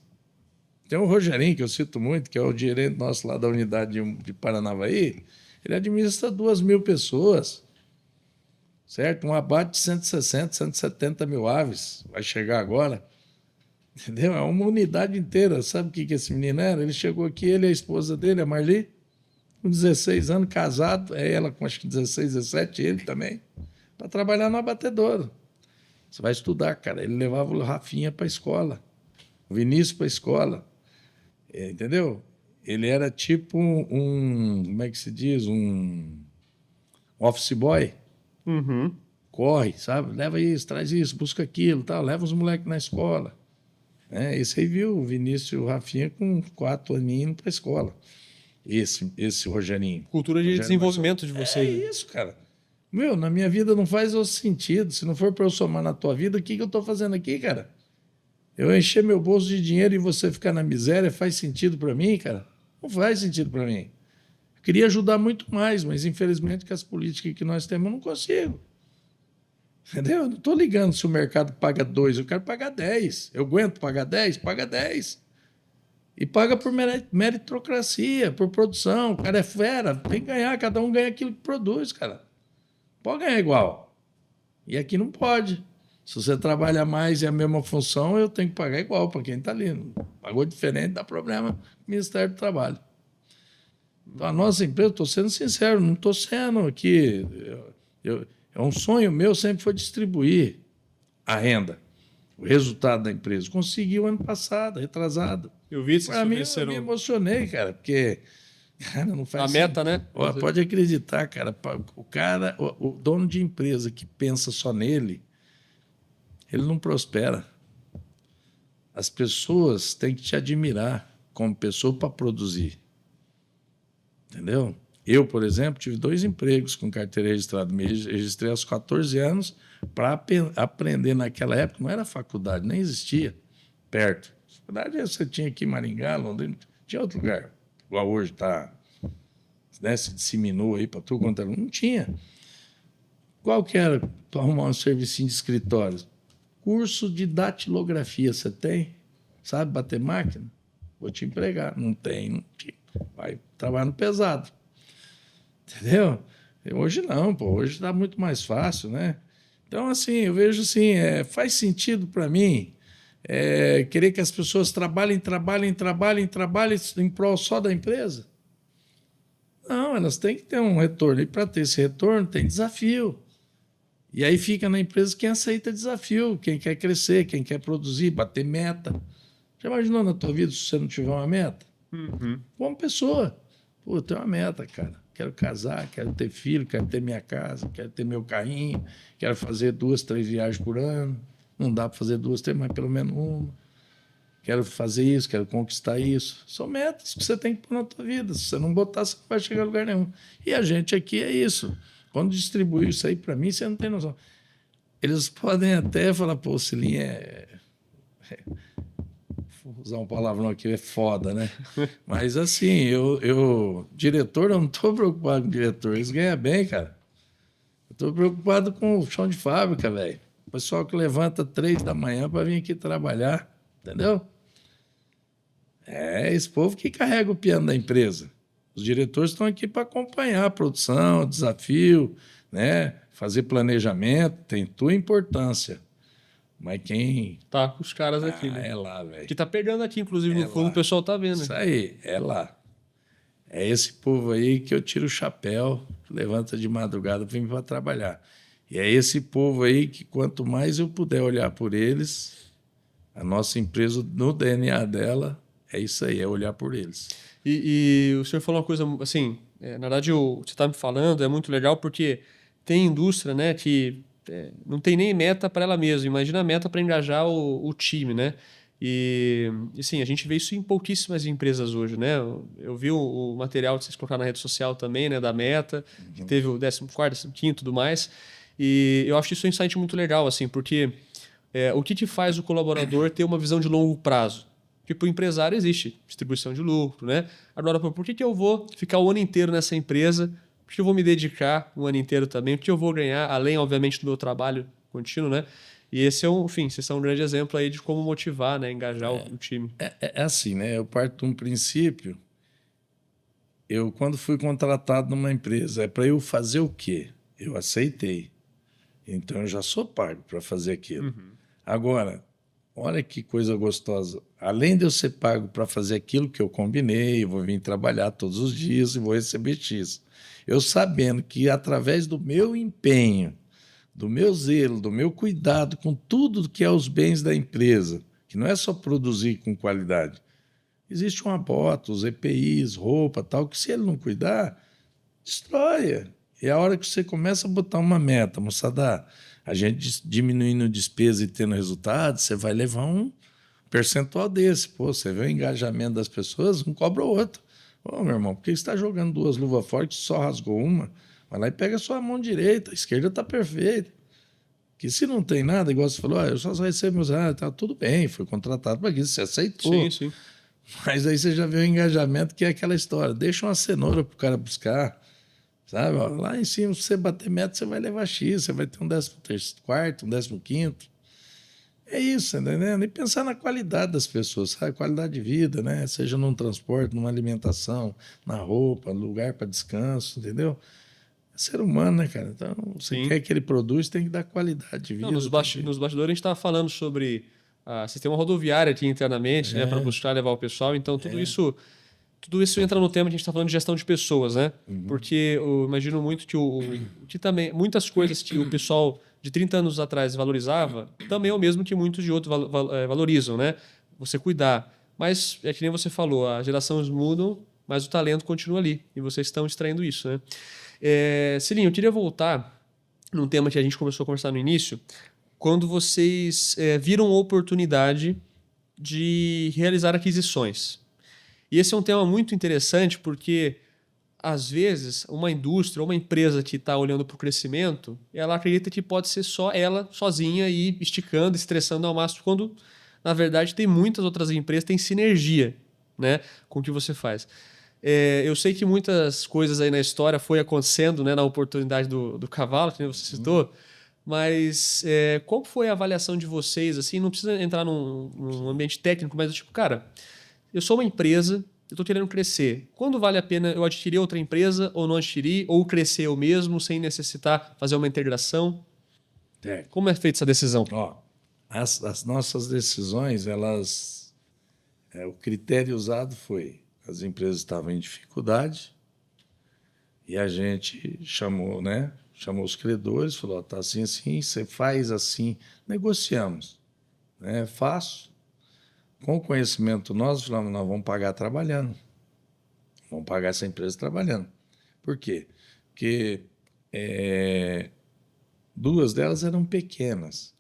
Tem o Rogerinho, que eu cito muito, que é o gerente nosso lá da unidade de Paranavaí. Ele administra 2.000 pessoas. Certo? Um abate de 160, 170 mil aves. Vai chegar agora. Entendeu? É uma unidade inteira. Sabe o que esse menino era? Ele chegou aqui, ele e a esposa dele, a Marli, com 16 anos, casado. É ela com acho que 16, 17, ele também. Para trabalhar no abatedouro. Você vai estudar, cara. Ele levava o Rafinha para a escola. O Vinícius para a escola. Entendeu? Ele era tipo como é que se diz? Um office boy. Uhum. Corre, sabe? Leva isso, traz isso, busca aquilo, tal. Leva os moleques na escola. Esse aí viu o Vinícius e o Rafinha com 4 aninhos para a escola. Esse Rogerinho. Cultura de Rogério desenvolvimento de vocês. É isso, cara. Meu, na minha vida não faz o sentido. Se não for para eu somar na tua vida, o que eu estou fazendo aqui, cara? Eu encher meu bolso de dinheiro e você ficar na miséria faz sentido para mim, cara? Não faz sentido para mim. Eu queria ajudar muito mais, mas infelizmente com as políticas que nós temos eu não consigo. Entendeu? Eu não estou ligando se o mercado paga 2, eu quero pagar 10. Eu aguento pagar 10? Paga 10. E paga por meritocracia, por produção. O cara é fera, tem que ganhar, cada um ganha aquilo que produz, cara. Pode ganhar igual. E aqui não pode. Se você trabalha mais e a mesma função, eu tenho que pagar igual para quem está ali. Pagou diferente, dá problema no Ministério do Trabalho. Então, a nossa empresa, estou sendo sincero, não estou sendo aqui... É um sonho meu, sempre foi distribuir a renda, o resultado da empresa. Conseguiu ano passado, retrasado. Eu vi isso. Para mim, eu me emocionei, cara, porque... Cara, não faz a meta, né? Pode acreditar, cara. O dono de empresa que pensa só nele, ele não prospera. As pessoas têm que te admirar como pessoa para produzir. Entendeu? Eu, por exemplo, tive 2 empregos com carteira registrada. Me registrei aos 14 anos para aprender naquela época. Não era faculdade, nem existia perto. Faculdade você tinha aqui em Maringá, Londrina, tinha outro lugar. Igual hoje está, né, se disseminou aí para tudo quanto era. Não tinha. Qual que era para arrumar um servicinho de escritório? Curso de datilografia você tem? Sabe bater máquina? Vou te empregar. Não tem, não tinha. Vai trabalhar no pesado. Entendeu? Hoje não, pô. Hoje está muito mais fácil, né? Então, assim, eu vejo assim, faz sentido para mim querer que as pessoas trabalhem em prol só da empresa? Não, elas têm que ter um retorno. E para ter esse retorno, tem desafio. E aí fica na empresa quem aceita desafio, quem quer crescer, quem quer produzir, bater meta. Já imaginou na tua vida se você não tiver uma meta? Uhum. Como pessoa. Pô, eu tenho uma meta, cara. Quero casar, quero ter filho, quero ter minha casa, quero ter meu carrinho, quero fazer 2, 3 viagens por ano. Não dá para fazer 2, 3, mas pelo menos uma. Quero fazer isso, quero conquistar isso. São metas que você tem que pôr na tua vida. Se você não botar, você não vai chegar a lugar nenhum. E a gente aqui é isso. Quando distribui isso aí para mim, você não tem noção. Eles podem até falar, pô, Cilinho vou usar um palavrão aqui, é foda, né? Mas assim, diretor, eu não estou preocupado com o diretor. Eles ganham bem, cara. Eu estou preocupado com o chão de fábrica, velho. O pessoal que levanta 3 da manhã para vir aqui trabalhar, entendeu? É esse povo que carrega o piano da empresa. Os diretores estão aqui para acompanhar a produção, o desafio, né? Fazer planejamento, tem tua importância. Mas quem... Tá com os caras aqui, né? É lá, velho. Que tá pegando aqui, inclusive, no fundo, o pessoal tá vendo. Isso aí, é lá. É esse povo aí que eu tiro o chapéu, levanta de madrugada para vir para trabalhar. E é esse povo aí que, quanto mais eu puder olhar por eles, a nossa empresa, no DNA dela, é isso aí, é olhar por eles. E o senhor falou uma coisa, assim, na verdade, o que você está me falando é muito legal porque tem indústria, né, que não tem nem meta para ela mesma. Imagina a meta para engajar o time, né? E sim, a gente vê isso em pouquíssimas empresas hoje, né? Eu vi o material que vocês colocaram na rede social também, né, da meta, que teve o 14º, 15º e tudo mais. E eu acho isso um insight muito legal, assim, porque o que faz o colaborador ter uma visão de longo prazo? Tipo, o empresário existe, distribuição de lucro, né? Agora, por que eu vou ficar o ano inteiro nessa empresa? Por que eu vou me dedicar o ano inteiro também? O que eu vou ganhar, além, obviamente, do meu trabalho contínuo, né? E esse enfim, vocês são um grande exemplo aí de como motivar, né? Engajar o time. É assim, né? Eu parto de um princípio. Eu, quando fui contratado numa empresa, é para eu fazer o quê? Eu aceitei. Então, eu já sou pago para fazer aquilo. Agora, olha que coisa gostosa. Além de eu ser pago para fazer aquilo que eu combinei, eu vou vir trabalhar todos os dias e vou receber X. Eu sabendo que, através do meu empenho, do meu zelo, do meu cuidado com tudo que é os bens da empresa, que não é só produzir com qualidade. Existe uma bota, os EPIs, roupa, tal, que se ele não cuidar, destrói. E a hora que você começa a botar uma meta, moçada, a gente diminuindo despesa e tendo resultado, você vai levar um percentual desse. Pô, você vê o engajamento das pessoas, um cobra o outro. Ô, meu irmão, por que você está jogando duas luvas fortes e só rasgou uma? Vai lá e pega a sua mão direita, a esquerda está perfeita. Que se não tem nada, igual você falou, eu só recebo meus tá tudo bem, foi contratado para isso, você aceitou. Sim, sim. Mas aí você já vê o engajamento, que é aquela história. Deixa uma cenoura para o cara buscar, sabe? Ó, lá em cima, se você bater meta, você vai levar X, você vai ter um 14º, um 15º. É isso, entendeu? E pensar na qualidade das pessoas, sabe? Qualidade de vida, né? Seja num transporte, numa alimentação, na roupa, lugar para descanso, entendeu? É ser humano, né, cara? Então, você Sim. quer que ele produz, tem que dar qualidade de vida. Não, nos bastidores a gente estava falando sobre sistema rodoviário aqui internamente, né, para buscar levar o pessoal. Então, tudo isso entra no tema que a gente está falando de gestão de pessoas, né? Porque eu imagino muito que também muitas coisas que o pessoal de 30 anos atrás valorizava também é o mesmo que muitos de outros valorizam, né? Você cuidar. Mas é que nem você falou, as gerações mudam, mas o talento continua ali. E vocês estão extraindo isso, né? Cilinho, eu queria voltar num tema que a gente começou a conversar no início, quando vocês viram a oportunidade de realizar aquisições. E esse é um tema muito interessante porque, às vezes, uma indústria ou uma empresa que está olhando para o crescimento, ela acredita que pode ser só ela sozinha e esticando, estressando ao máximo, quando, na verdade, tem muitas outras empresas, tem sinergia, né, com o que você faz. Eu sei que muitas coisas aí na história foi acontecendo, né, na oportunidade do cavalo, que você citou, mas qual foi a avaliação de vocês? Assim, não precisa entrar num ambiente técnico, mas tipo, cara, eu sou uma empresa, eu estou querendo crescer. Quando vale a pena eu adquirir outra empresa ou não adquirir, ou crescer eu mesmo sem necessitar fazer uma integração? Como é feita essa decisão? Ó, as nossas decisões, elas, o critério usado foi: as empresas estavam em dificuldade e a gente chamou, né? Chamou os credores, falou: tá assim, assim, você faz assim, negociamos, né? Faço. Com o conhecimento nosso, falamos: nós vamos pagar trabalhando, vamos pagar essa empresa trabalhando. Por quê? Porque duas delas eram pequenas,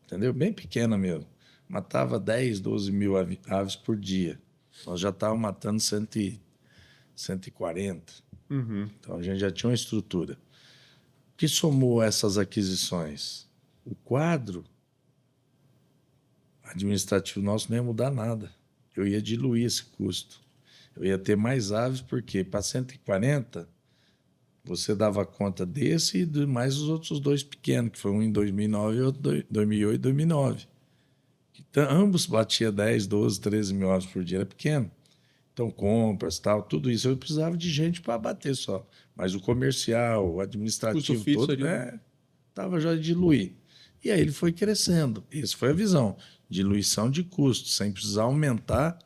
entendeu? Bem pequena mesmo. Matava 10, 12 mil aves por dia. Nós já estávamos matando 140. Então, a gente já tinha uma estrutura. O que somou essas aquisições? O quadro administrativo nosso não ia mudar nada. Eu ia diluir esse custo. Eu ia ter mais aves, porque para 140, você dava conta desse e de mais os outros dois pequenos, que foi um em 2009 e outro em 2008 e 2009. Então, ambos batia 10, 12, 13 mil aves por dia, era pequeno. Então, compras, tal, tudo isso eu precisava de gente para bater só. Mas o comercial, o administrativo todo, estava já diluído. E aí ele foi crescendo. Essa foi a visão. Diluição de custos, sem precisar aumentar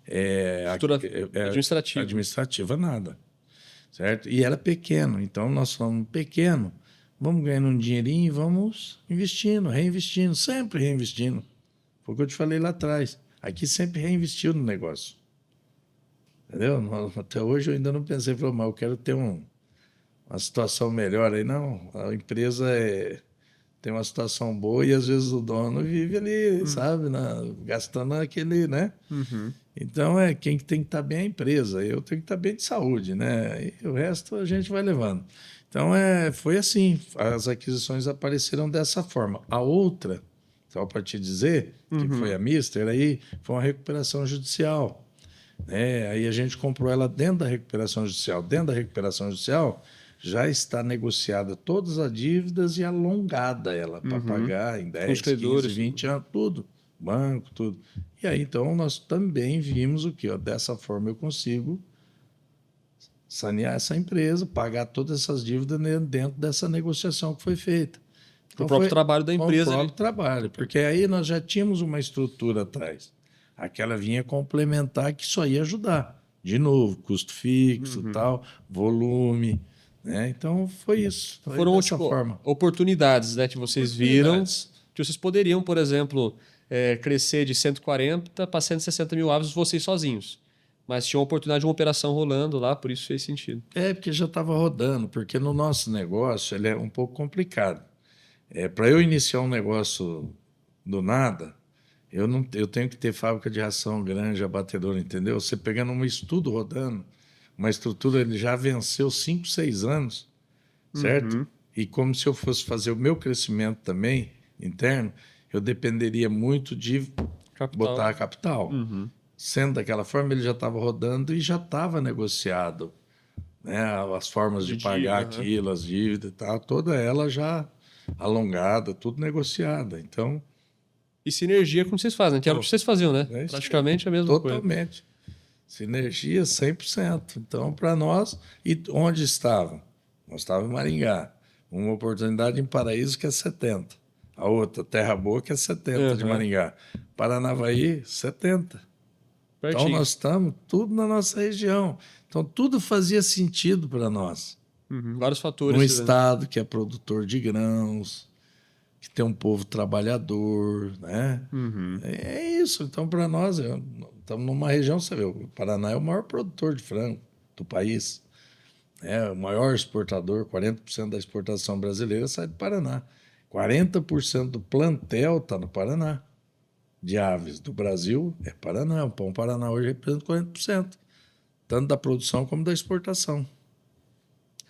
Estrutura administrativa. Administrativa, nada. Certo? E era pequeno. Então, nós falamos pequeno, vamos ganhando um dinheirinho e vamos investindo, reinvestindo, sempre reinvestindo. Foi o que eu te falei lá atrás. Aqui sempre reinvestiu no negócio. Entendeu? Até hoje eu ainda não pensei, falei, mas eu quero ter uma situação melhor aí. Não, a empresa tem uma situação boa e às vezes o dono vive ali, sabe, gastando aquele, né? Então quem tem que estar bem é a empresa. Eu tenho que estar bem de saúde, né? E o resto a gente vai levando. Então foi assim, as aquisições apareceram dessa forma. A outra, só para te dizer, que foi a Mister, aí foi uma recuperação judicial. Aí a gente comprou ela dentro da recuperação judicial. Dentro da recuperação judicial já está negociada todas as dívidas e alongada ela para pagar em 10, 15, 20 anos, tudo. Banco, tudo. E aí, então, nós também vimos o quê? Dessa forma eu consigo sanear essa empresa, pagar todas essas dívidas dentro dessa negociação que foi feita. Então, o próprio trabalho da empresa. O próprio trabalho, porque aí nós já tínhamos uma estrutura atrás. Aquela vinha complementar que só ia ajudar. De novo, custo fixo, tal, volume. Né? Então, foi isso. Foi foram dessa forma. Oportunidades, né, que vocês viram, que vocês poderiam, por exemplo, crescer de 140 para 160 mil aves vocês sozinhos. Mas tinha uma oportunidade de uma operação rolando lá, por isso fez sentido. Porque já estava rodando, porque no nosso negócio ele é um pouco complicado. Para eu iniciar um negócio do nada, eu tenho que ter fábrica de ração, granja, abatedora, entendeu? Você pegando um estudo rodando, uma estrutura, ele já venceu 5, 6 anos, certo? E como se eu fosse fazer o meu crescimento também, interno, eu dependeria muito de botar a capital. Sendo daquela forma, ele já estava rodando e já estava negociado, né? As formas de pagar aquilo, as dívidas e tal, toda ela já alongada, tudo negociada. Então... E sinergia com o que vocês fazem, que era o que vocês faziam, né? Praticamente a mesma coisa. Totalmente. Sinergia 100%. Então, para nós, e onde estavam? Nós estávamos em Maringá. Uma oportunidade em Paraíso, que é 70. A outra, Terra Boa, que é 70 de Maringá. Paranavaí, 70. Pertinho. Então, nós estamos tudo na nossa região. Então, tudo fazia sentido para nós. Vários fatores. Um estado que é produtor de grãos, que tem um povo trabalhador, né? É isso. Então, para nós, estamos numa região, você vê, o Paraná é o maior produtor de frango do país. É o maior exportador, 40% da exportação brasileira sai do Paraná. 40% do plantel está no Paraná. De aves do Brasil é Paraná. O pão Paraná hoje representa 40%. Tanto da produção como da exportação.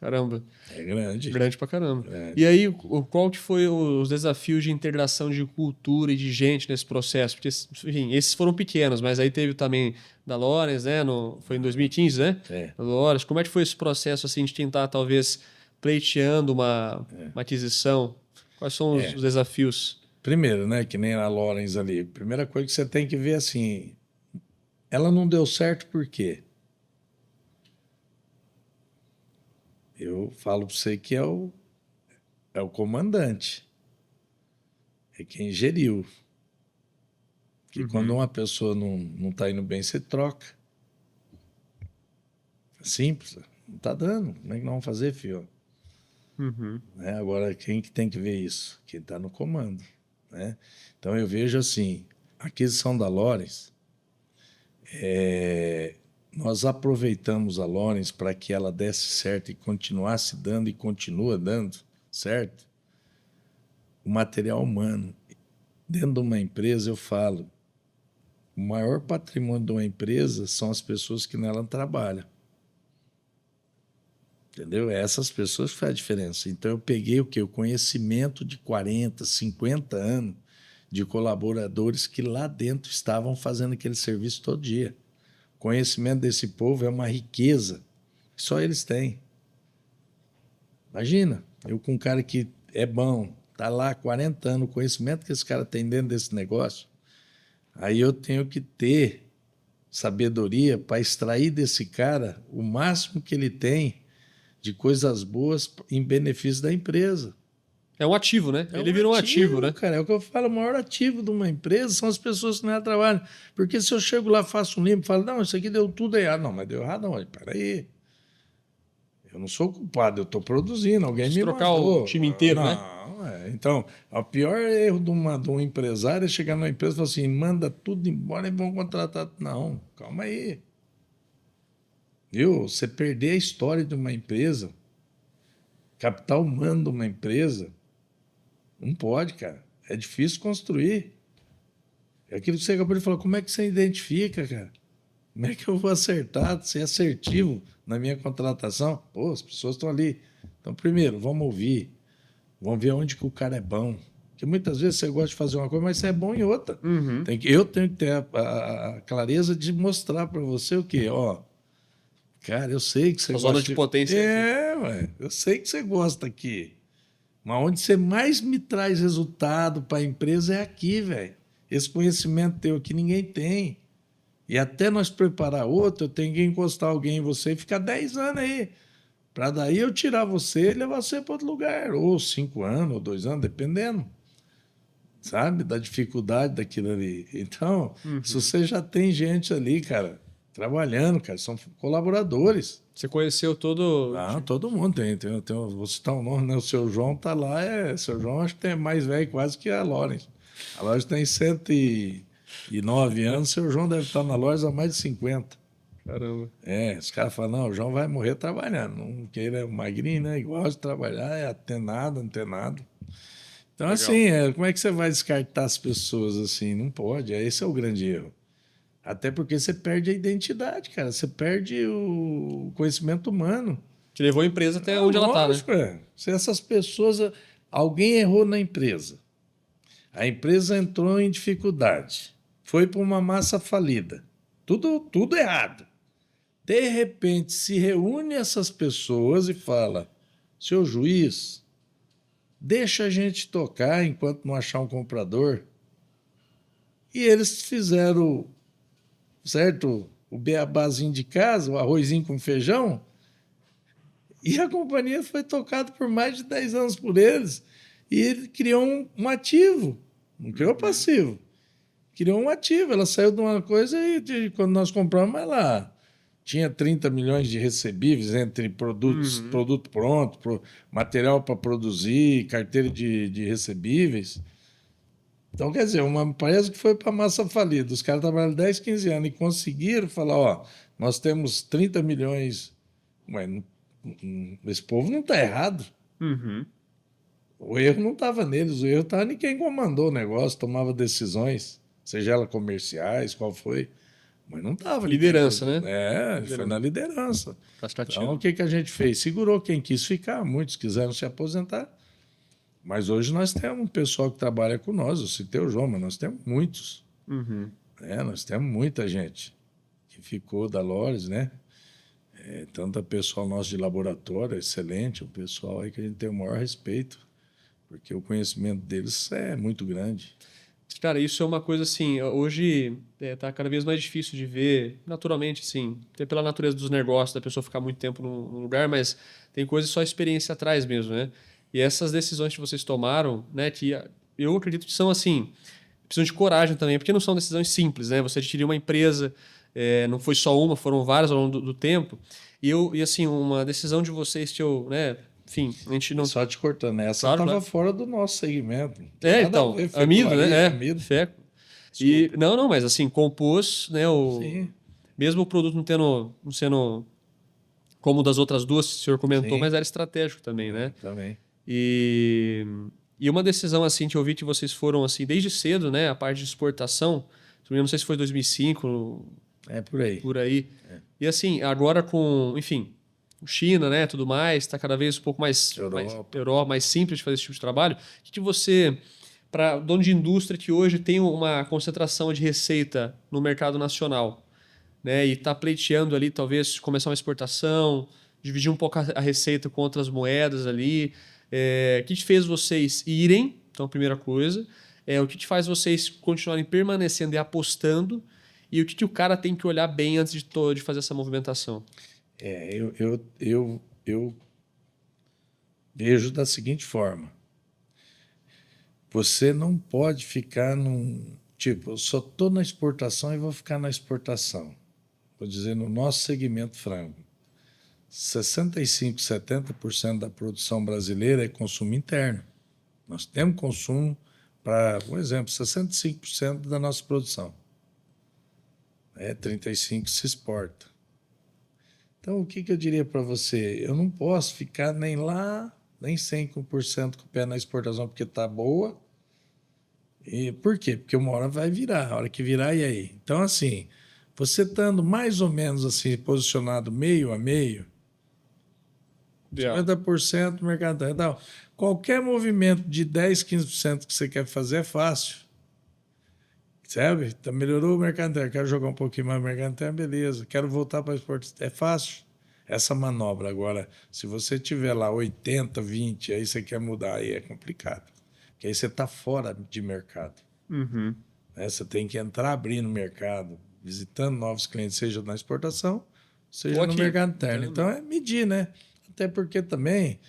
Caramba. É grande. Grande pra caramba. E aí, qual que foi os desafios de integração de cultura e de gente nesse processo? Porque, enfim, esses foram pequenos, mas aí teve também da Lawrence, né? Foi em 2015, né? Da Lawrence. Como é que foi esse processo, assim, de tentar, talvez, pleiteando uma aquisição? Quais são os desafios? Primeiro, né? Que nem a Lawrence ali. Primeira coisa que você tem que ver, assim, ela não deu certo por quê? Eu falo para você que é o comandante. É quem geriu. Que quando uma pessoa não está indo bem, você troca. É simples. Não está dando. Como é que nós vamos fazer, filho? Agora, quem que tem que ver isso? Quem está no comando. Né? Então, eu vejo assim, a aquisição da Lawrence, nós aproveitamos a Lawrence para que ela desse certo e continuasse dando e continua dando certo. O material humano. Dentro de uma empresa, eu falo, o maior patrimônio de uma empresa são as pessoas que nela trabalham. Entendeu? É essas pessoas que fazem a diferença. Então, eu peguei o quê? O conhecimento de 40, 50 anos de colaboradores que lá dentro estavam fazendo aquele serviço todo dia. O conhecimento desse povo é uma riqueza que só eles têm. Imagina, eu com um cara que é bom, está lá há 40 anos, o conhecimento que esse cara tem dentro desse negócio, aí eu tenho que ter sabedoria para extrair desse cara o máximo que ele tem de coisas boas em benefício da empresa. É um ativo, né? É Ele vira um ativo, né? cara. É o que eu falo, o maior ativo de uma empresa são as pessoas que não trabalham. Porque se eu chego lá, faço um limpo, falo, não, isso aqui deu tudo errado. Não, mas deu errado onde? Peraí. Eu não sou culpado, eu estou produzindo, alguém Se me trocar o mandou. time inteiro, né? Não, então, o pior erro de um empresário é chegar numa empresa e falar assim, manda tudo embora e vão contratar. Não, calma aí. Viu? Você perder a história de uma empresa, capital humano de uma empresa, não pode, cara. É difícil construir. É aquilo que você acabou de falar, como é que você identifica, cara? Como é que eu vou acertar, ser assertivo na minha contratação? Pô, as pessoas estão ali. Então, primeiro, vamos ouvir. Vamos ver onde que o cara é bom. Porque muitas vezes você gosta de fazer uma coisa, mas você é bom em outra. Uhum. Eu tenho que ter a clareza de mostrar para você o quê? Ó, cara, eu sei que você A gosta zona de potência. ué, eu sei que você gosta aqui. Mas onde você mais me traz resultado para a empresa é aqui, velho. Esse conhecimento teu aqui ninguém tem. E até nós preparar outro, eu tenho que encostar alguém em você e ficar 10 anos aí. Para daí eu tirar você e levar você para outro lugar. Ou 5 anos, ou 2 anos, dependendo. Sabe? Da dificuldade daquilo ali. Então, se você já tem gente ali, cara, trabalhando, cara, são colaboradores. Você conheceu todo. Ah, todo mundo tem, vou citar um nome, né? O seu João tá lá, o seu João acho que tem mais velho quase que a Lawrence. A Lawrence tem 109 anos, o seu João deve estar na loja há mais de 50. Caramba. Os caras falam, não, o João vai morrer trabalhando. Não, porque ele é magrinho, né? Gosta de trabalhar, é antenado, antenado. Então, Legal. assim, como é que você vai descartar as pessoas assim? Não pode, esse é o grande erro. Até porque você perde a identidade, cara. Você perde o conhecimento humano. Que levou a empresa até onde ela está, né? Lógico, Se essas pessoas... Alguém errou na empresa. A empresa entrou em dificuldade. Foi para uma massa falida. Tudo errado. De repente, se reúne essas pessoas e fala, seu juiz, deixa a gente tocar enquanto não achar um comprador. E eles fizeram, certo, o beabazinho de casa, o arrozinho com feijão, e a companhia foi tocada por mais de 10 anos por eles. E ele criou um ativo, não criou passivo. Criou um ativo. Ela saiu de uma coisa e quando nós compramos, ela tinha 30 milhões de recebíveis entre produto pronto, material para produzir, carteira de recebíveis. Então, quer dizer, uma empresa que foi para a massa falida. Os caras trabalharam 10, 15 anos e conseguiram falar, ó, nós temos 30 milhões. Ué, esse povo não está errado. Uhum. O erro não estava neles, o erro estava em quem comandou o negócio, tomava decisões, seja ela comerciais, qual foi. Mas não estava. Liderança, né? Foi na liderança. Taxativo. Então, o que a gente fez? Segurou quem quis ficar, muitos quiseram se aposentar. Mas hoje nós temos um pessoal que trabalha com nós, eu citei o João, mas nós temos muitos. Uhum. Nós temos muita gente que ficou da Lores, né? Tanto o pessoal nosso de laboratório, excelente, o pessoal aí que a gente tem o maior respeito, porque o conhecimento deles é muito grande. Cara, isso é uma coisa assim, hoje tá cada vez mais difícil de ver, naturalmente, assim, até pela natureza dos negócios, da pessoa ficar muito tempo num lugar, mas tem coisas só experiência atrás mesmo, né? E essas decisões que vocês tomaram, né, que eu acredito que são assim, precisam de coragem também, porque não são decisões simples, né? Você adquirir uma empresa, não foi só uma, foram várias ao longo do tempo, e assim, uma decisão de vocês que eu, né, enfim, a gente não... Só te cortando, essa Claro, estava claro. fora do nosso segmento. Então, amido, né? Amido. Feco. E, não, mas assim, compôs, né, Sim. mesmo o produto não sendo como das outras duas que o senhor comentou, Sim. mas era estratégico também, né? Também. E uma decisão assim que eu vi que vocês foram assim desde cedo, né, a parte de exportação, não sei se foi 2005, Por aí. por aí. E assim, agora com, enfim, China, né, tudo mais, está cada vez um pouco mais Europa, mais simples de fazer esse tipo de trabalho. O que você, para dono de indústria que hoje tem uma concentração de receita no mercado nacional, né, e está pleiteando ali talvez começar uma exportação, dividir um pouco a receita com outras moedas ali, o que fez vocês irem? Então, primeira coisa, o que faz vocês continuarem permanecendo e apostando, e o que o cara tem que olhar bem antes de fazer essa movimentação? Eu vejo da seguinte forma. Você não pode ficar num... Tipo, eu só estou na exportação e vou ficar na exportação. Vou dizer, no nosso segmento frango, 65%, 70% da produção brasileira é consumo interno. Nós temos consumo para, por exemplo, 65% da nossa produção. 35% se exporta. Então, o que eu diria para você? Eu não posso ficar nem lá, nem 100% com o pé na exportação, porque está boa. E por quê? Porque uma hora vai virar. A hora que virar, e aí? Então, assim, você estando mais ou menos assim, posicionado meio a meio, 50% do mercado interno. Qualquer movimento de 10%, 15% que você quer fazer é fácil. Sabe? Então, melhorou o mercado interno. Quero jogar um pouquinho mais no mercado interno, beleza. Quero voltar para o esporte. É fácil essa manobra. Agora, se você tiver lá 80, 20, aí você quer mudar, aí é complicado. Porque aí você está fora de mercado. Uhum. Você tem que entrar abrindo o mercado, visitando novos clientes, seja na exportação, seja no mercado interno. Então, é medir, né? Até porque também,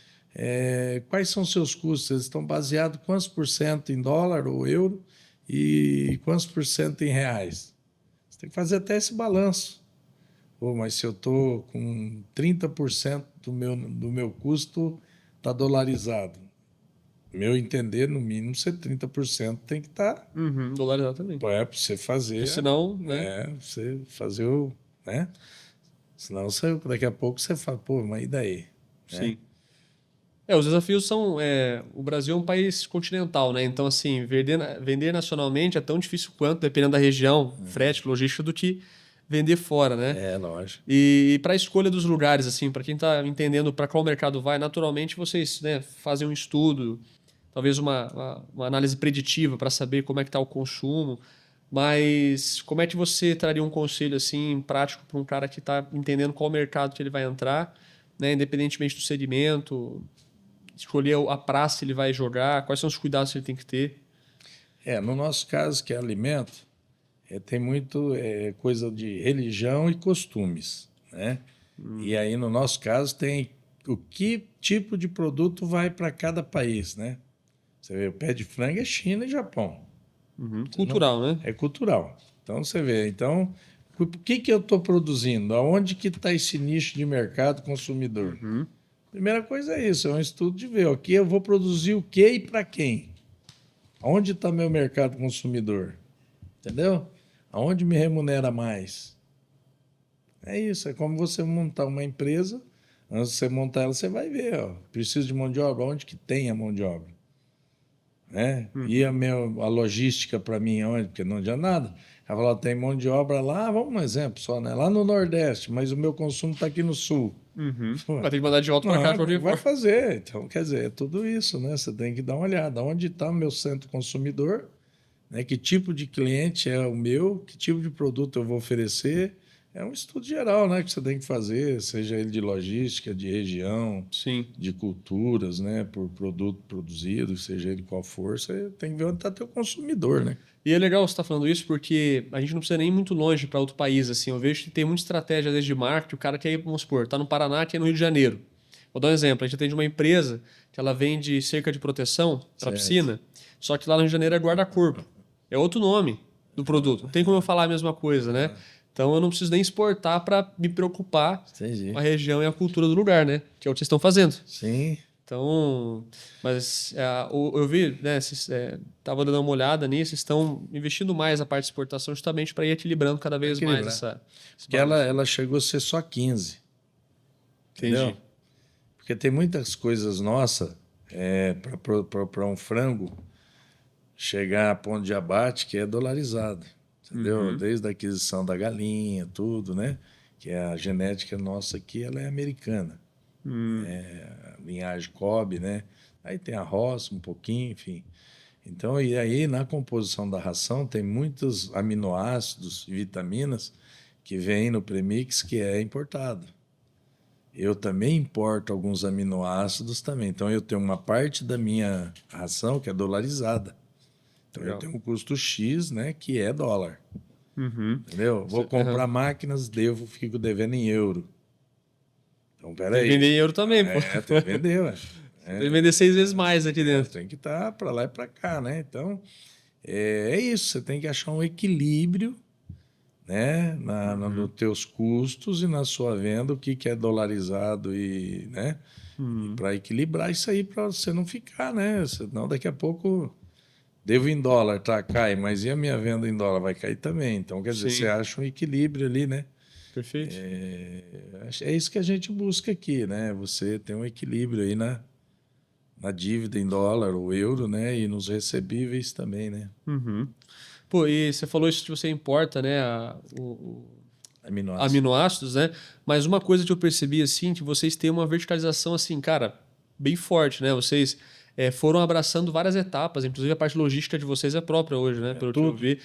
quais são os seus custos? Eles estão baseados quantos por cento em dólar ou euro e quantos por cento em reais? Você tem que fazer até esse balanço. Pô, mas se eu estou com 30% do meu custo está dolarizado, meu entender, no mínimo, ser 30% tem que estar dolarizado também. Para você fazer. Porque senão, né? Você fazer o. Né? Senão você, daqui a pouco você fala, pô, mas e daí? Sim. Os desafios são... o Brasil é um país continental, né? Então, assim, vender nacionalmente é tão difícil quanto, dependendo da região, frete, logística, do que vender fora, né? Lógico. E para a escolha dos lugares, assim, para quem está entendendo para qual mercado vai, naturalmente vocês, né, fazem um estudo, talvez uma análise preditiva para saber como é que está o consumo, mas como é que você traria um conselho assim prático para um cara que está entendendo qual mercado que ele vai entrar, né, independentemente do segmento, escolher a praça que ele vai jogar, quais são os cuidados que ele tem que ter? No nosso caso, que é alimento, tem muito coisa de religião e costumes, né? E aí, no nosso caso, tem o que tipo de produto vai para cada país, né? Você vê, o pé de frango é China e Japão. Cultural, né? É cultural. Então, você vê. Então, o que eu estou produzindo? Aonde que está esse nicho de mercado consumidor? Primeira coisa é isso, é um estudo de ver. Aqui eu vou produzir o quê e para quem? Aonde está meu mercado consumidor? Entendeu? Aonde me remunera mais? É isso, é como você montar uma empresa. Antes de você montar ela, você vai ver. Preciso de mão de obra, onde que tem a mão de obra? Né? E a logística para mim, onde? Porque não adianta nada. Ela falou, tem mão de obra lá, vamos um exemplo só, né? Lá no Nordeste, mas o meu consumo está aqui no Sul. Vai ter que mandar de volta para cá. Vai fazer. Então, quer dizer, é tudo isso, né? Você tem que dar uma olhada. Onde está o meu centro consumidor? Né? Que tipo de cliente é o meu? Que tipo de produto eu vou oferecer? É um estudo geral, né, que você tem que fazer, seja ele de logística, de região, Sim. de culturas, né, por produto produzido, seja ele qual for, você tem que ver onde está teu consumidor, né? E é legal você estar falando isso porque a gente não precisa nem ir muito longe para outro país. Assim. Eu vejo que tem muita estratégia desde marketing. O cara quer ir, vamos supor, está no Paraná, quer ir no Rio de Janeiro. Vou dar um exemplo. A gente atende uma empresa que ela vende cerca de proteção para piscina, só que lá no Rio de Janeiro é guarda-corpo. É outro nome do produto. Não tem como eu falar a mesma coisa, né? Então eu não preciso nem exportar para me preocupar com a região e a cultura do lugar, né? Que é o que vocês estão fazendo. Sim. Então, mas eu vi, né? Estava dando uma olhada nisso, estão investindo mais na parte de exportação justamente para ir equilibrando cada vez mais essa. Porque ela chegou a ser só 15. Entendi. Entendeu? Porque tem muitas coisas nossas para um frango chegar a ponto de abate que é dolarizado. Entendeu? Desde a aquisição da galinha, tudo, né? Que a genética nossa aqui, ela é americana. A linhagem Kobe, né? Aí tem a roça um pouquinho, enfim. Então, e aí na composição da ração tem muitos aminoácidos e vitaminas que vêm no premix que é importado. Eu também importo alguns aminoácidos também. Então, eu tenho uma parte da minha ração que é dolarizada. Então, eu tenho um custo X, né, que é dólar. Entendeu? Vou comprar máquinas, fico devendo em euro. Então, peraí. Tem que vender em euro também, pô. Tem que vender, ué. Tem que vender 6 vezes mais aqui dentro. Tem que estar para lá e para cá, né? Então, é isso. Você tem que achar um equilíbrio, né, nos teus custos e na sua venda, o que é dolarizado e, né, para equilibrar isso aí, para você não ficar, né? Senão daqui a pouco devo em dólar, tá, cai, mas e a minha venda em dólar vai cair também. Então, quer dizer, Sim. você acha um equilíbrio ali, né? Perfeito. É isso que a gente busca aqui, né? Você tem um equilíbrio aí na dívida em dólar ou euro, né? E nos recebíveis também, né? Uhum. Pô, e você falou isso que você importa, né? Aminoácidos. Aminoácidos, né? Mas uma coisa que eu percebi, assim, que vocês têm uma verticalização, assim, cara, bem forte, né? Vocês foram abraçando várias etapas, inclusive a parte logística de vocês é própria hoje, né? Pelo que eu vi.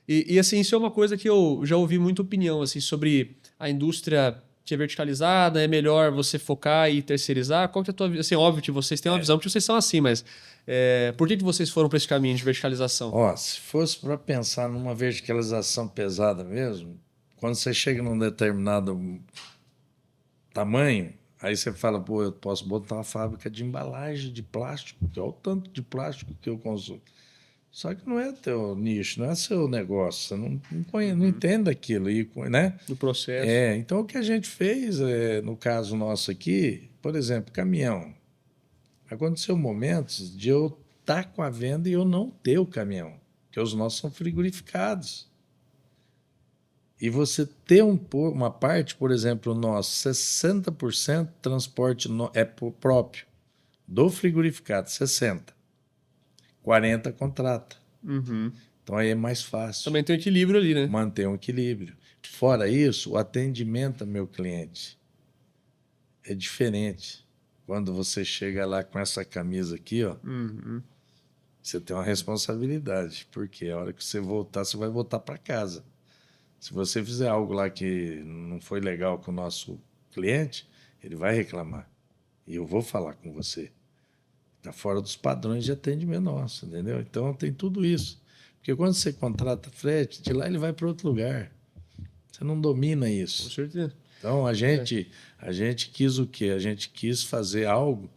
E, assim, isso é uma coisa que eu já ouvi muita opinião, assim, sobre a indústria que é verticalizada, é melhor você focar e terceirizar. Qual que é a tua visão? Assim, óbvio que vocês têm uma visão, porque vocês são assim, mas por que vocês foram para esse caminho de verticalização? Ó, se fosse para pensar numa verticalização pesada mesmo, quando você chega num determinado tamanho, aí você fala, pô, eu posso botar uma fábrica de embalagem de plástico, que é o tanto de plástico que eu consumo. Só que não é teu nicho, não é seu negócio, você não entende aquilo, né? Do processo. Então o que a gente fez, no caso nosso aqui, por exemplo, caminhão. Aconteceu momentos de eu estar com a venda e eu não ter o caminhão, porque os nossos são frigorificados. E você ter uma parte, por exemplo, nosso, 60% transporte é próprio, do frigorificado, 60%. 40% contrata. Uhum. Então aí é mais fácil. Também tem um equilíbrio ali, né? Manter um equilíbrio. Fora isso, o atendimento ao meu cliente é diferente. Quando você chega lá com essa camisa aqui, ó, você tem uma responsabilidade, porque a hora que você voltar, você vai voltar para casa. Se você fizer algo lá que não foi legal com o nosso cliente, ele vai reclamar. E eu vou falar com você. Está fora dos padrões de atendimento nosso, entendeu? Então tem tudo isso. Porque quando você contrata frete, de lá ele vai para outro lugar. Você não domina isso. Com certeza. Então a gente quis o quê? A gente quis fazer algo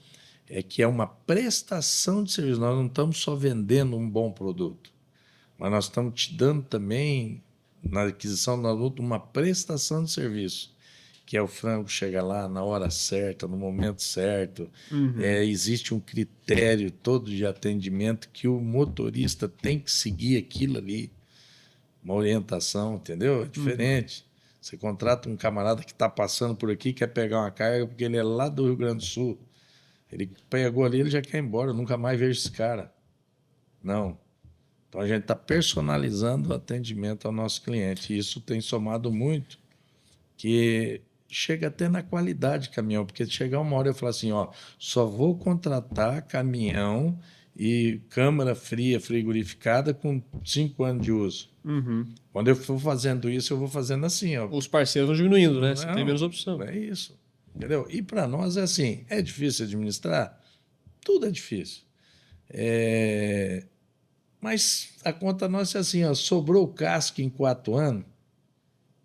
que é uma prestação de serviço. Nós não estamos só vendendo um bom produto, mas nós estamos te dando também, na aquisição do produto, uma prestação de serviço, que é o frango chegar lá na hora certa, no momento certo. Existe um critério todo de atendimento que o motorista tem que seguir aquilo ali, uma orientação, entendeu? É diferente. Você contrata um camarada que está passando por aqui, quer pegar uma carga, porque ele é lá do Rio Grande do Sul. Ele pegou ali, ele já quer ir embora, eu nunca mais vejo esse cara. Não. Então a gente está personalizando o atendimento ao nosso cliente. E isso tem somado muito, que chega até na qualidade de caminhão, porque chegar uma hora eu falo assim, ó, só vou contratar caminhão e câmara fria, frigorificada com 5 anos de uso. Quando eu for fazendo isso, eu vou fazendo assim, ó. Os parceiros vão diminuindo, né? Você tem menos opção. É isso. Entendeu? E para nós é assim, é difícil administrar? Tudo é difícil. Mas a conta nossa é assim, ó, sobrou o casco em 4 anos,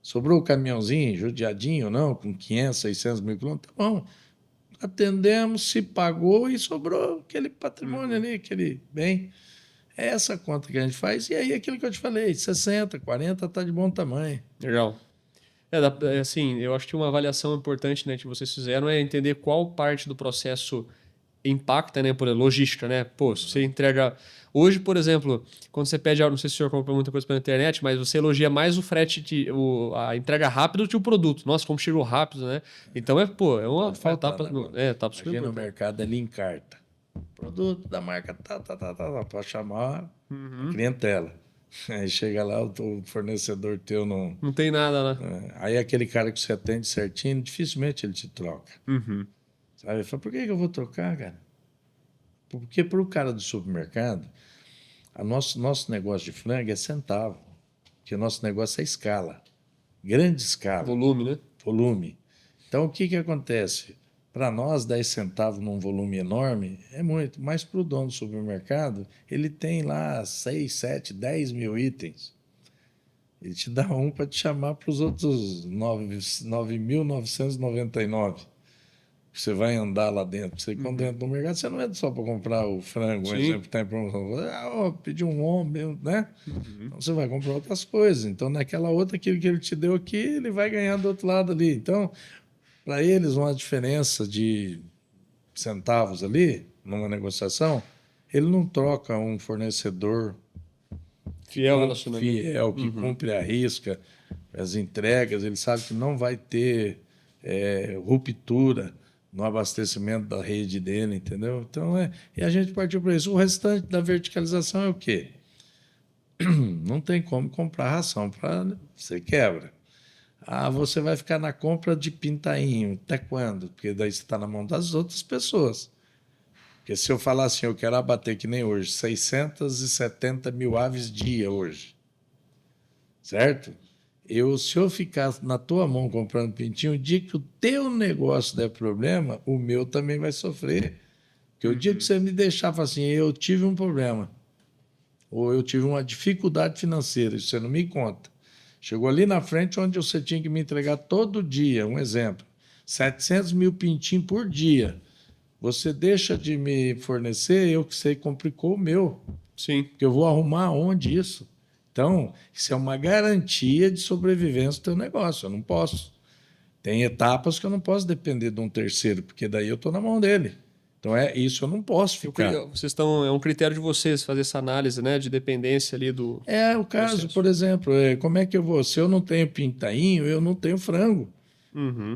sobrou o caminhãozinho, judiadinho ou não, com 500, 600 mil quilômetros, tá bom. Atendemos, se pagou e sobrou aquele patrimônio ali, aquele bem. É essa conta que a gente faz. E aí, aquilo que eu te falei, 60, 40 está de bom tamanho. Legal. Assim, eu acho que uma avaliação importante, né, que vocês fizeram é entender qual parte do processo impacta, né, por logística, né? Pô, se você entrega... Hoje, por exemplo, quando você pede, não sei se o senhor compra muita coisa pela internet, mas você elogia mais o frete, a entrega rápida do que o produto. Nossa, como chegou rápido, né? Então, é uma etapa super Aqui no importante. mercado, ele encarta. Produto da marca para chamar a clientela. Aí chega lá, o fornecedor teu não... Não tem nada lá. Aí aquele cara que você atende certinho, dificilmente ele te troca. Sabe? Ele fala, por que eu vou trocar, cara? Porque para o cara do supermercado, nosso negócio de frango é centavo. Porque o nosso negócio é escala. Grande escala. Volume, né? Volume. Então, o que acontece? Para nós, 10 centavos num volume enorme é muito, mas para o dono do supermercado, ele tem lá 6, 7, 10 mil itens. Ele te dá um para te chamar para os outros 9.999. Você vai andar lá dentro. Você quando entra no mercado, você não entra só para comprar o frango, um exemplo que está em promoção. Pedir um ombro, né? Então você vai comprar outras coisas. Então, naquela outra, aquilo que ele te deu aqui, ele vai ganhar do outro lado ali. Então, para eles, uma diferença de centavos ali, numa negociação, ele não troca um fornecedor Fiel relacionamento. fiel, que cumpre a risca, as entregas, ele sabe que não vai ter ruptura no abastecimento da rede dele, entendeu? Então, e a gente partiu para isso. O restante da verticalização é o quê? Não tem como comprar ração, você quebra. Você vai ficar na compra de pintainho, até quando? Porque daí você está na mão das outras pessoas. Porque se eu falar assim, eu quero abater que nem hoje, 670 mil aves dia hoje, certo? Se eu ficar na tua mão comprando pintinho, o dia que o teu negócio der problema, o meu também vai sofrer. Porque o dia que você me deixar falar assim, eu tive um problema, ou eu tive uma dificuldade financeira, isso você não me conta. Chegou ali na frente onde você tinha que me entregar todo dia, um exemplo, 700 mil pintinhos por dia. Você deixa de me fornecer, eu que sei, complicou o meu. Sim. Porque eu vou arrumar onde isso? Então, isso é uma garantia de sobrevivência do teu negócio. Eu não posso. Tem etapas que eu não posso depender de um terceiro, porque daí eu estou na mão dele. Então, isso eu não posso ficar. É um critério de vocês fazer essa análise, né, de dependência ali do... É o caso, processo. Por exemplo, como é que eu vou? Se eu não tenho pintainho, eu não tenho frango.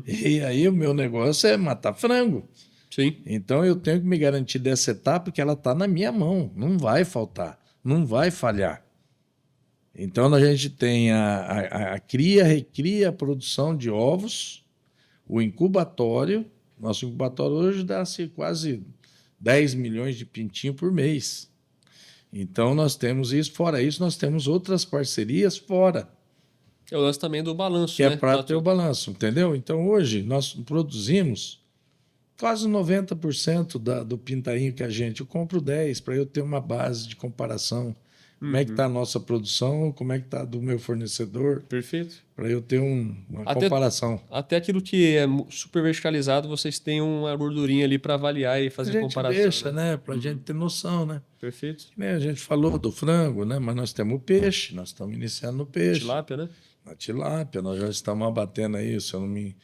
E aí o meu negócio é matar frango. Sim. Então, eu tenho que me garantir dessa etapa que ela está na minha mão. Não vai faltar, não vai falhar. Então, a gente tem a cria, recria, a produção de ovos, o incubatório. Nosso incubatório hoje dá-se quase 10 milhões de pintinhos por mês. Então, nós temos isso. Fora isso, nós temos outras parcerias fora. É o lance também do balanço, que né? É para ter o balanço, entendeu? Então, hoje, nós produzimos quase 90% do pintainho que eu compro 10 para eu ter uma base de comparação. Como é que está a nossa produção, como é que está do meu fornecedor. Perfeito. Para eu ter uma comparação. Até aquilo que é super verticalizado, vocês têm uma gordurinha ali para avaliar e fazer comparação. A gente deixa, né? Para a gente ter noção, né? Perfeito. A gente falou do frango, né? Mas nós temos o peixe, nós estamos iniciando no peixe. Tilápia, né? Na tilápia, nós já estamos abatendo aí, se eu não me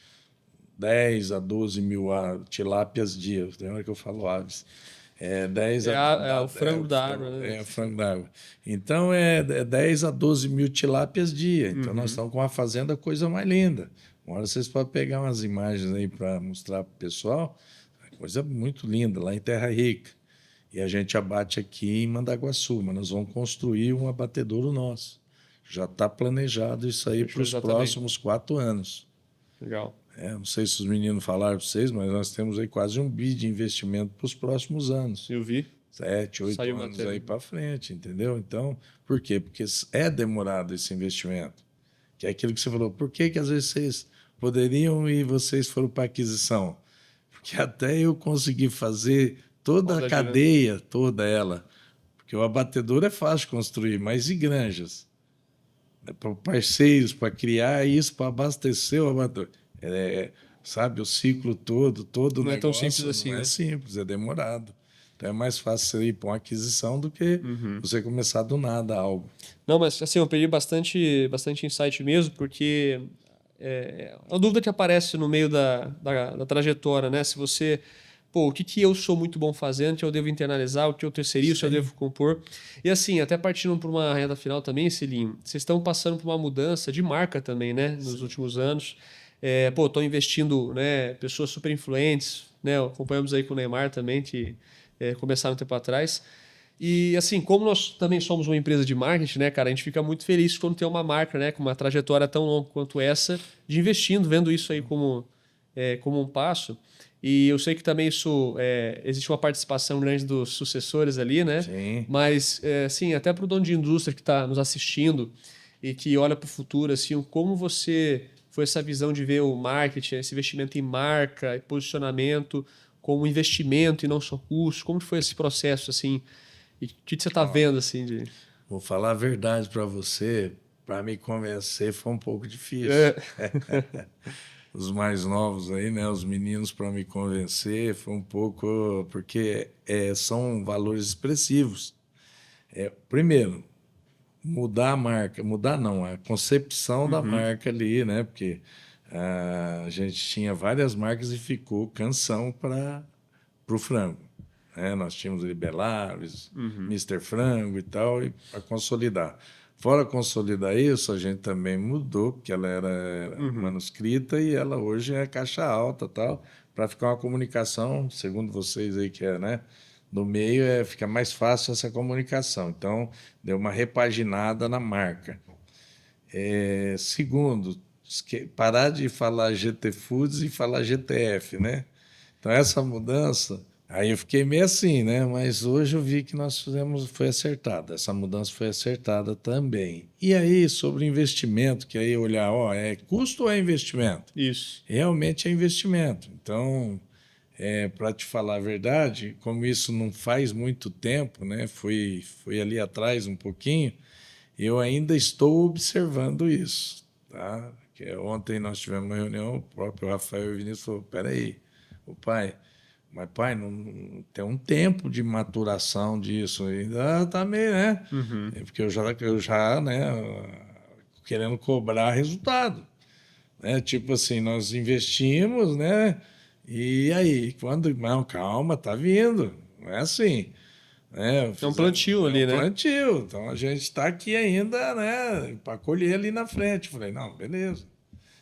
10 a 12 mil tilápias dia. Tem hora que eu falo aves. 10 o frango da água, né? É o frango da água. Então, 10 a 12 mil tilápias dia. Então, nós estamos com uma fazenda, coisa mais linda. Uma hora vocês podem pegar umas imagens aí para mostrar para o pessoal. Coisa muito linda, lá em Terra Rica. E a gente abate aqui em Mandaguaçu, mas nós vamos construir um abatedouro nosso. Já está planejado isso aí para os próximos 4 anos. Legal. Não sei se os meninos falaram para vocês, mas nós temos aí quase 1 bi de investimento para os próximos anos. Eu vi. 7, 8 anos aí para frente, entendeu? Então, por quê? Porque é demorado esse investimento. Que é aquilo que você falou, por que às vezes vocês poderiam e vocês foram para aquisição? Porque até eu consegui fazer toda a cadeia, toda ela. Porque o abatedouro é fácil de construir, mas e granjas? Para parceiros, para criar isso, para abastecer o abatedouro. Sabe, o ciclo todo não negócio, é tão simples assim. Não é simples, é demorado. Então é mais fácil você ir para uma aquisição do que você começar do nada algo. Não, mas assim, eu perdi bastante insight mesmo, porque é uma dúvida que aparece no meio da trajetória, né? Se você... o que eu sou muito bom fazendo, que eu devo internalizar, o que eu terceirizo, que eu devo compor. E assim, até partindo para uma reta final também, Celinho, vocês estão passando por uma mudança de marca também, né? Nos últimos anos. Estão investindo, né, pessoas super influentes, né? Acompanhamos aí com o Neymar também, que começaram um tempo atrás. E assim, como nós também somos uma empresa de marketing, né, cara, a gente fica muito feliz quando tem uma marca, né, com uma trajetória tão longa quanto essa, de investindo, vendo isso aí como um passo. E eu sei que também isso existe uma participação grande dos sucessores ali, né? Sim. Mas, assim, até para o dono de indústria que está nos assistindo e que olha para o futuro, assim, como foi essa visão de ver o marketing, esse investimento em marca e posicionamento como investimento e não só custo? Como foi esse processo, assim? E o que você está vendo, assim, de... Vou falar a verdade para você, para me convencer foi um pouco difícil. os mais novos aí, né, os meninos, para me convencer, foi um pouco porque são valores expressivos. Primeiro, mudar a marca, mudar não, a concepção da Uhum, marca ali, né, porque a gente tinha várias marcas e ficou canção para o frango. Né? Nós tínhamos Libelares, uhum, Mister Frango e tal, e para consolidar. Fora consolidar isso, a gente também mudou, porque ela era uhum. manuscrita e ela hoje é caixa alta tal, para ficar uma comunicação, segundo vocês aí que é, né? No meio fica mais fácil essa comunicação. Então, deu uma repaginada na marca. Segundo, parar de falar GT Foods e falar GTF, né? Então, essa mudança, aí eu fiquei meio assim, né? Mas hoje eu vi que nós fizemos, foi acertada. Essa mudança foi acertada também. E aí, sobre investimento, que aí olhar, ó, é custo ou é investimento? Isso. Realmente é investimento. Então, para te falar a verdade, como isso não faz muito tempo, né? Foi ali atrás um pouquinho, eu ainda estou observando isso, tá? Ontem nós tivemos uma reunião, o próprio Rafael e o Vinícius falou, peraí, o pai, mas pai, não tem um tempo de maturação disso, ainda está meio, né? Uhum. Porque eu já, né, querendo cobrar resultado, né? Tipo assim, nós investimos, né? E aí, quando, não, calma, tá vindo, não é assim. É um plantio É um ali, né? plantio, então a gente está aqui ainda, né, para colher ali na frente. Falei, não, beleza.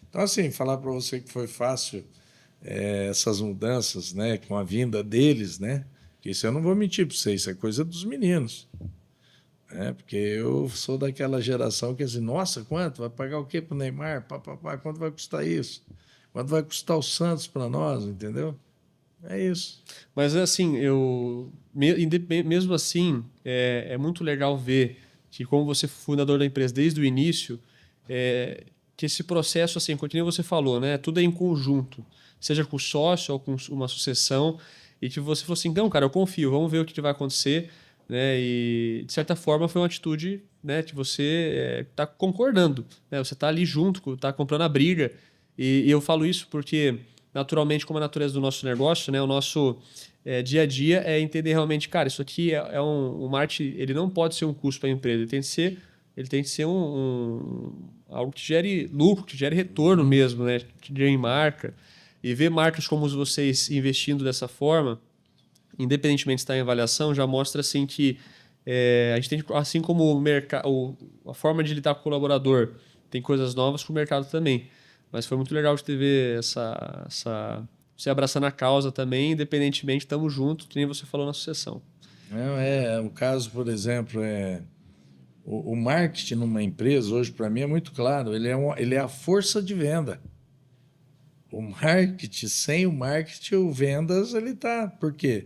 Então, assim, falar para você que foi fácil essas mudanças, né, com a vinda deles, né, que isso eu não vou mentir para vocês, isso é coisa dos meninos, né, porque eu sou daquela geração que assim, nossa, quanto? Vai pagar o quê para o Neymar? Quanto vai custar isso? Quanto vai custar o Santos para nós, entendeu? É isso. Mas assim, mesmo assim, é muito legal ver que, como você foi fundador da empresa desde o início, que esse processo, assim, como você falou, né? Tudo é em conjunto, seja com o sócio ou com uma sucessão, e que você falou assim, não, cara, eu confio, vamos ver o que vai acontecer, né? E de certa forma foi uma atitude, né, que você está concordando, né? Você está ali junto, está comprando a briga, e eu falo isso porque naturalmente, como a natureza do nosso negócio, né, o nosso dia a dia é entender realmente, cara, isso aqui é um marketing, ele não pode ser um custo para a empresa, ele tem que ser algo que gere lucro, que gere retorno mesmo, né, que gere marca. E ver marcas como vocês investindo dessa forma, independentemente de estar em avaliação, já mostra assim que a gente tem, assim como a forma de lidar com o colaborador, tem coisas novas para o mercado também. Mas foi muito legal de ter ver você abraçando a causa também, independentemente, estamos juntos, que nem você falou na sucessão. Não, o caso, por exemplo, o marketing numa empresa, hoje, para mim, é muito claro. Ele é a força de venda. O marketing, sem o marketing, o vendas, ele está. Por quê?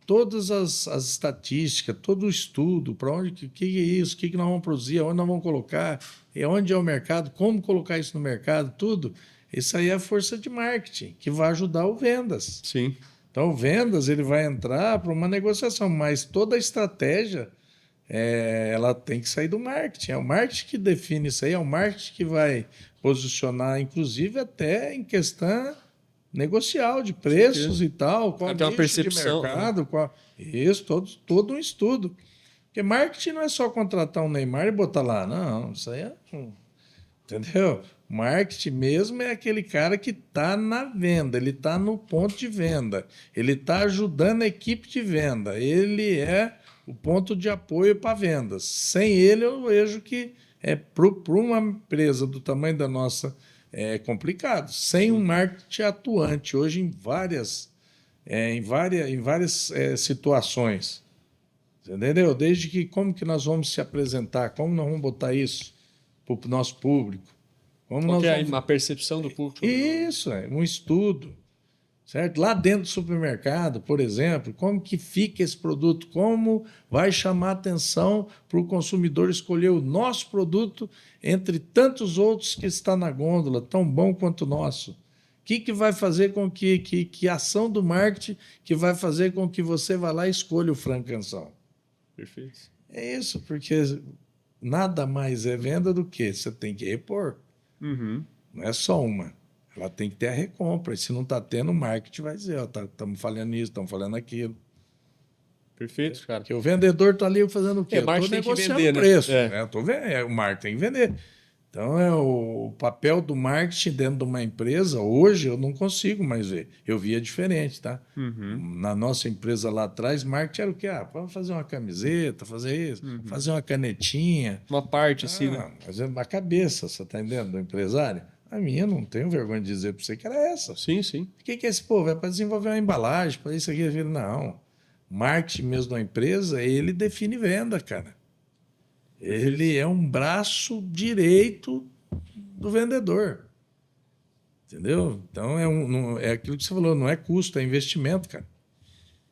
Todas as estatísticas, todo o estudo, para onde, que é isso, o que nós vamos produzir, onde nós vamos colocar, e onde é o mercado, como colocar isso no mercado, tudo. Isso aí é a força de marketing, que vai ajudar o vendas. Sim. Então, o vendas ele vai entrar para uma negociação, mas toda a estratégia ela tem que sair do marketing. É o marketing que define isso aí, é o marketing que vai posicionar, inclusive até em questão negocial, de preços e tal, qual Até uma nicho de percepção. mercado, isso, todo um estudo. Porque marketing não é só contratar um Neymar e botar lá, não, isso aí entendeu? Marketing mesmo é aquele cara que está na venda, ele está no ponto de venda, ele está ajudando a equipe de venda, ele é o ponto de apoio para vendas. Sem ele, eu vejo que para uma empresa do tamanho da nossa é complicado. Sem um marketing atuante, hoje em várias situações. Entendeu? Desde que como que nós vamos se apresentar, como nós vamos botar isso para o nosso público, como Qual que nós é vamos. a percepção do público sobre nós? Isso, é um estudo, certo? Lá dentro do supermercado, por exemplo, como que fica esse produto, como vai chamar atenção para o consumidor escolher o nosso produto entre tantos outros que está na gôndola, tão bom quanto o nosso. O que vai fazer com que ação do marketing que vai fazer com que você vá lá e escolha o frango canção? Perfeito. É isso, porque nada mais é venda do que você tem que repor. Uhum. Não é só uma. Ela tem que ter a recompra. E se não está tendo, o marketing vai dizer, ó, estamos falhando nisso, estamos falando aquilo. Perfeito, cara. Porque o vendedor está ali fazendo o quê? Eu estou negociando vender, preço. Né? Né? O marketing tem que vender. Então, o papel do marketing dentro de uma empresa, hoje, eu não consigo mais ver. Eu via diferente, tá? Na nossa empresa lá atrás, marketing era o quê? Vamos fazer uma camiseta, fazer isso, fazer uma canetinha. Uma parte, assim, né? Mas é a cabeça, você está entendendo, do empresário? A minha, não tenho vergonha de dizer para você que era essa. Sim, sim. O que é esse povo? É para desenvolver uma embalagem, para isso aqui. Não. Marketing mesmo da empresa, ele define venda, cara. Ele é um braço direito do vendedor. Entendeu? Então, é aquilo que você falou, não é custo, é investimento, cara.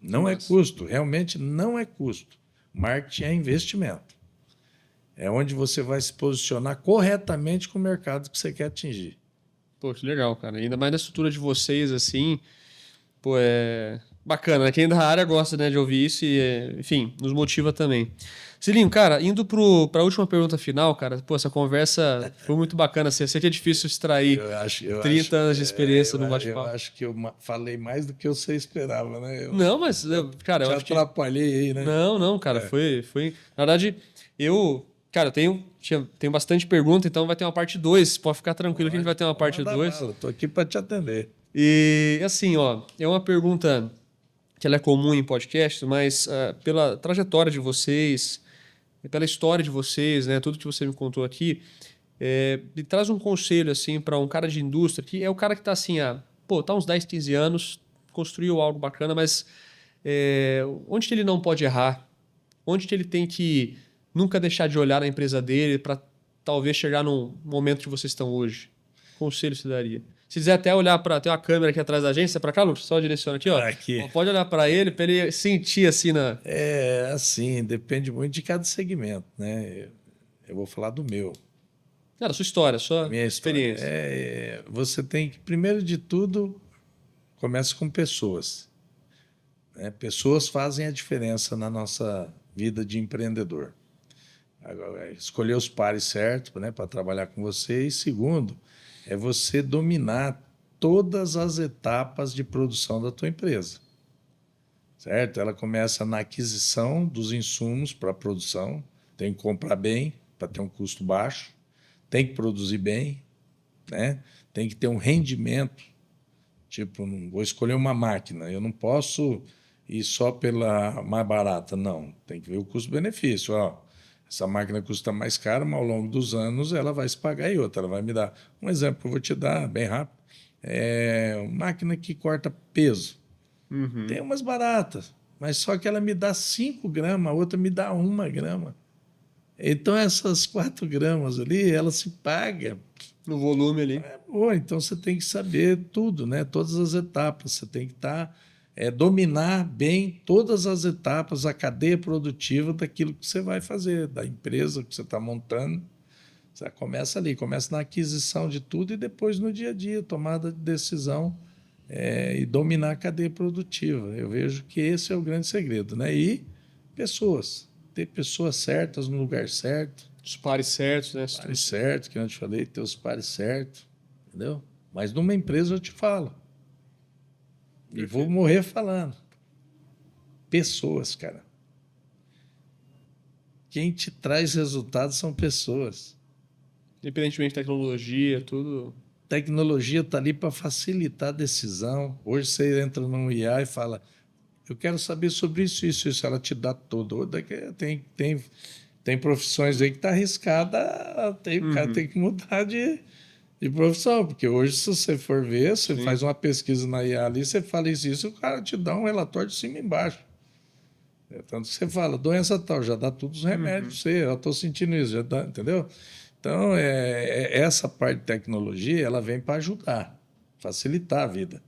Não é custo, realmente não é custo. Marketing é investimento. É onde você vai se posicionar corretamente com o mercado que você quer atingir. Pô, que legal, cara. Ainda mais na estrutura de vocês, assim, pô, é bacana, né? Quem é da área gosta, né, de ouvir isso e, enfim, nos motiva também. Cilinho, cara, indo para a última pergunta final, cara, pô, essa conversa foi muito bacana. Eu sei que é difícil extrair 30 anos de experiência no bate-papo. Eu acho que eu falei mais do que você esperava, né? Não, mas, cara, eu acho que... atrapalhei aí, né? Não, cara, foi... Na verdade, cara, eu tenho bastante pergunta, então vai ter uma parte 2. Pode ficar tranquilo que a gente vai ter uma parte 2. Estou aqui para te atender. E, assim, ó, é uma pergunta que ela é comum em podcast, mas pela trajetória de vocês, pela história de vocês, né, tudo que você me contou aqui, me traz um conselho assim para um cara de indústria, que é o cara que está assim, tá uns 10, 15 anos, construiu algo bacana, mas onde que ele não pode errar? Onde que ele tem que nunca deixar de olhar na empresa dele para talvez chegar num momento que vocês estão hoje? Que conselho você daria? Se quiser até olhar para... Tem uma câmera aqui atrás da gente, você é para cá, Lucas? Só direciona aqui, ó. Aqui. Pode olhar para ele sentir assim na... Assim, depende muito de cada segmento, né? Eu vou falar do meu. Da sua história, sua Minha experiência. Você tem que, primeiro de tudo, começa com pessoas. Né? Pessoas fazem a diferença na nossa vida de empreendedor. Agora, escolher os pares certos, né, para trabalhar com você. E segundo, é você dominar todas as etapas de produção da tua empresa. Certo? Ela começa na aquisição dos insumos para a produção. Tem que comprar bem para ter um custo baixo. Tem que produzir bem, né? Tem que ter um rendimento. Tipo, não vou escolher uma máquina. Eu não posso ir só pela mais barata. Não, tem que ver o custo-benefício. Essa máquina custa mais caro, mas ao longo dos anos ela vai se pagar. E outra, ela vai me dar um exemplo que eu vou te dar bem rápido. Máquina que corta peso. Tem umas baratas, mas só que ela me dá 5 gramas, a outra me dá 1 grama. Então essas 4 gramas ali, ela se paga. No volume ali. Então você tem que saber tudo, né? Todas as etapas. Você tem que dominar bem todas as etapas, a cadeia produtiva daquilo que você vai fazer, da empresa que você está montando. Você começa ali, começa na aquisição de tudo e depois no dia a dia, tomada de decisão e dominar a cadeia produtiva. Eu vejo que esse é o grande segredo, né? E pessoas, ter pessoas certas no lugar certo. Os pares certos, né? Os pares certos, que eu te falei, ter os pares certos, entendeu? Mas numa empresa eu te falo. E vou morrer falando. Pessoas, cara. Quem te traz resultados são pessoas. Independentemente de tecnologia, tudo. Tecnologia está ali para facilitar a decisão. Hoje você entra num IA e fala, eu quero saber sobre isso. Ela te dá tudo. Tem profissões aí que está arriscada, o cara tem que mudar de profissão, porque hoje, se você for ver, você faz uma pesquisa na IA ali, você fala isso, o cara te dá um relatório de cima e embaixo. Tanto que você fala, doença tal, já dá todos os remédios para você, eu estou sentindo isso, já dá, entendeu? Então, essa parte de tecnologia, ela vem para ajudar, facilitar a vida.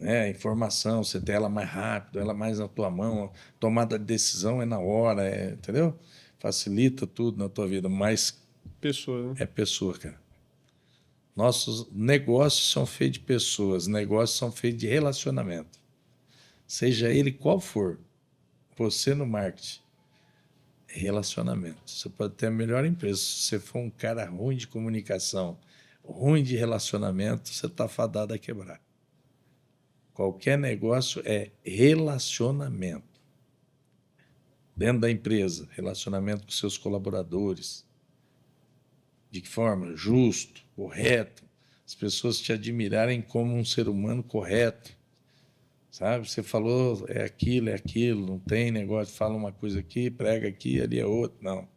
A informação, você tem ela mais rápido, ela mais na tua mão, a tomada de decisão é na hora, entendeu? Facilita tudo na tua vida, mas pessoa, né? É pessoa, cara. Nossos negócios são feitos de pessoas, negócios são feitos de relacionamento. Seja ele qual for, você no marketing, relacionamento. Você pode ter a melhor empresa, se você for um cara ruim de comunicação ruim de relacionamento, você está fadado a quebrar. Qualquer negócio é relacionamento. Dentro da empresa, relacionamento com seus colaboradores. De que forma? Justo, correto. As pessoas te admirarem como um ser humano correto. Sabe? Você falou, é aquilo, não tem negócio, fala uma coisa aqui, prega aqui, ali é outra. Não.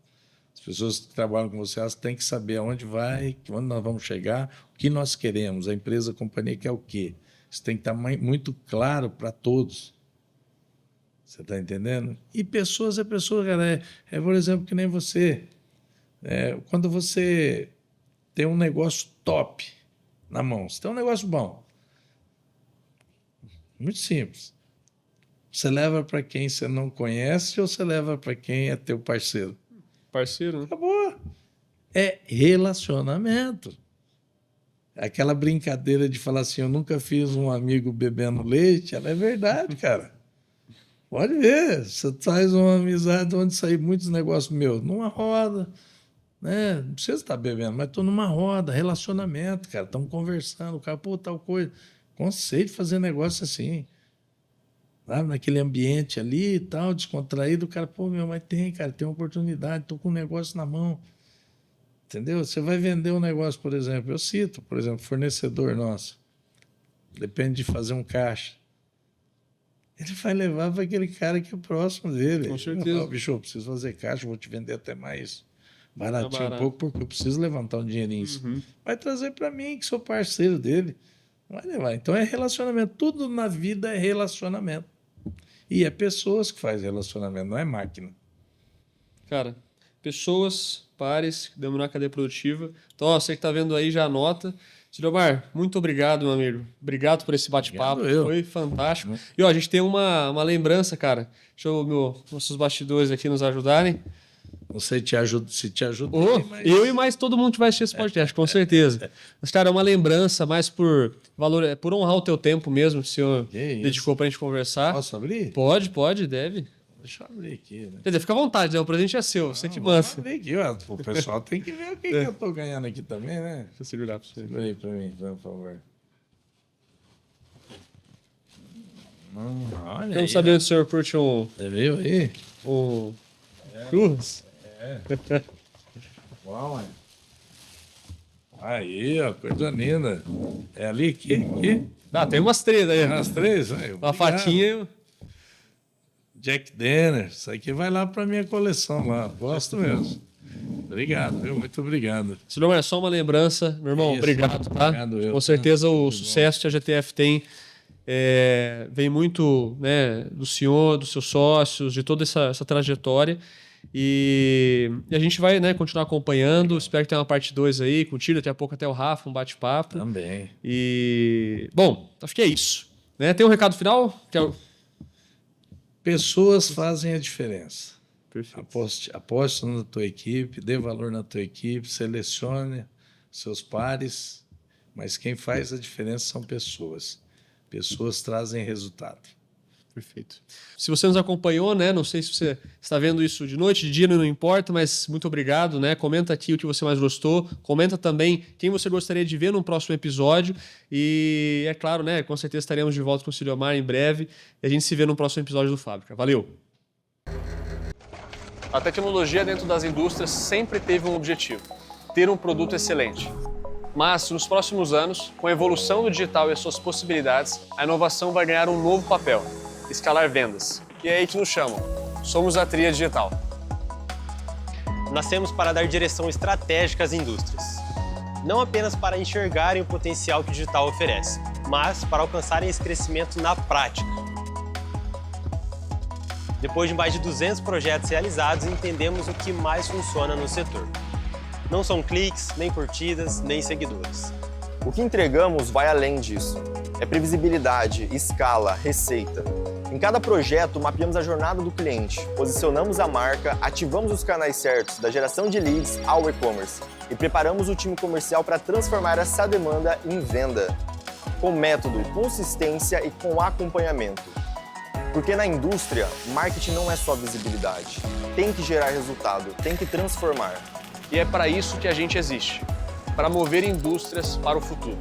As pessoas que trabalham com você, elas têm que saber aonde vai, onde nós vamos chegar, o que nós queremos, a empresa, a companhia quer o quê. Isso tem que estar muito claro para todos. Você está entendendo? E pessoas, cara, por exemplo, que nem você. Quando você tem um negócio top na mão, você tem um negócio bom, muito simples. Você leva para quem você não conhece ou você leva para quem é teu parceiro? Parceiro, né? Acabou. É relacionamento. Aquela brincadeira de falar assim, eu nunca fiz um amigo bebendo leite, ela é verdade, cara. Pode ver, você faz uma amizade onde saem muitos negócios meus, numa roda, né? Não precisa estar bebendo, mas estou numa roda, relacionamento, cara. Estamos conversando, o cara, pô, tal coisa. Conceito de fazer negócio assim. Sabe? Naquele ambiente ali e tal, descontraído, o cara, pô, mas tem uma oportunidade, estou com um negócio na mão. Entendeu? Você vai vender um negócio, por exemplo, eu cito, por exemplo, fornecedor nosso, depende de fazer um caixa. Ele vai levar para aquele cara que é próximo dele. Com certeza. Falo, bicho, eu preciso fazer caixa, vou te vender até mais baratinho um pouco, porque eu preciso levantar um dinheirinho. Uhum. Vai trazer para mim, que sou parceiro dele. Vai levar. Então é relacionamento. Tudo na vida é relacionamento. E é pessoas que fazem relacionamento, não é máquina. Cara, pessoas, pares, que damos na cadeia produtiva. Então, ó, você que está vendo aí, já anota. Silomar, muito obrigado, meu amigo. Obrigado por esse bate-papo. Foi fantástico. E ó, a gente tem uma lembrança, cara. Deixa nossos bastidores aqui nos ajudarem. Você te ajuda, se te ajuda. Mas... Eu e mais todo mundo que vai assistir esse podcast, com certeza. Mas, cara, é uma lembrança mais por honrar o teu tempo mesmo, que o senhor dedicou pra gente conversar. Posso abrir? Pode, deve. Deixa eu abrir aqui, né? Quer dizer, fica à vontade, né? O presente é seu, você que manda. Aqui, ó. O pessoal tem que ver o que eu tô ganhando aqui também, né? Deixa eu segurar pra você. Segura aí pra mim, por favor. Olha eu não sabia onde o senhor curte Você viu aí? Churras? Uau, mano. Aí, ó, coisa linda. É ali, aqui? Tem umas três aí. Umas três? Uma fatinha. Jack Daniels, isso aqui vai lá para minha coleção lá, gosto mesmo. Obrigado, viu? Muito obrigado. Silomar, é só uma lembrança, meu irmão, obrigado, tá? Obrigado, com certeza o sucesso que a GTF tem vem muito, né, do senhor, dos seus sócios, de toda essa trajetória. E a gente vai, né, continuar acompanhando. Espero que tenha uma parte 2 aí contigo, daqui a pouco até o Rafa, um bate-papo. Também. E, bom, acho que é isso. Né? Tem um recado final? Pessoas fazem a diferença. Perfeito. Aposte na tua equipe, dê valor na tua equipe, selecione seus pares, mas quem faz a diferença são pessoas. Pessoas trazem resultado. Perfeito. Se você nos acompanhou, né? Não sei se você está vendo isso de noite, de dia, não importa, mas muito obrigado, né? Comenta aqui o que você mais gostou. Comenta também quem você gostaria de ver no próximo episódio. E é claro, né? Com certeza estaremos de volta com o Silomar em breve. E a gente se vê no próximo episódio do Fábrica. Valeu! A tecnologia dentro das indústrias sempre teve um objetivo: ter um produto excelente. Mas, nos próximos anos, com a evolução do digital e as suas possibilidades, a inovação vai ganhar um novo papel: escalar vendas. E é aí que nos chamam. Somos a Tria Digital. Nascemos para dar direção estratégica às indústrias. Não apenas para enxergarem o potencial que o digital oferece, mas para alcançarem esse crescimento na prática. Depois de mais de 200 projetos realizados, entendemos o que mais funciona no setor. Não são cliques, nem curtidas, nem seguidores. O que entregamos vai além disso. É previsibilidade, escala, receita. Em cada projeto, mapeamos a jornada do cliente, posicionamos a marca, ativamos os canais certos, da geração de leads ao e-commerce, e preparamos o time comercial para transformar essa demanda em venda. Com método, consistência e com acompanhamento. Porque na indústria, marketing não é só visibilidade. Tem que gerar resultado, tem que transformar. E é para isso que a gente existe. para mover indústrias para o futuro.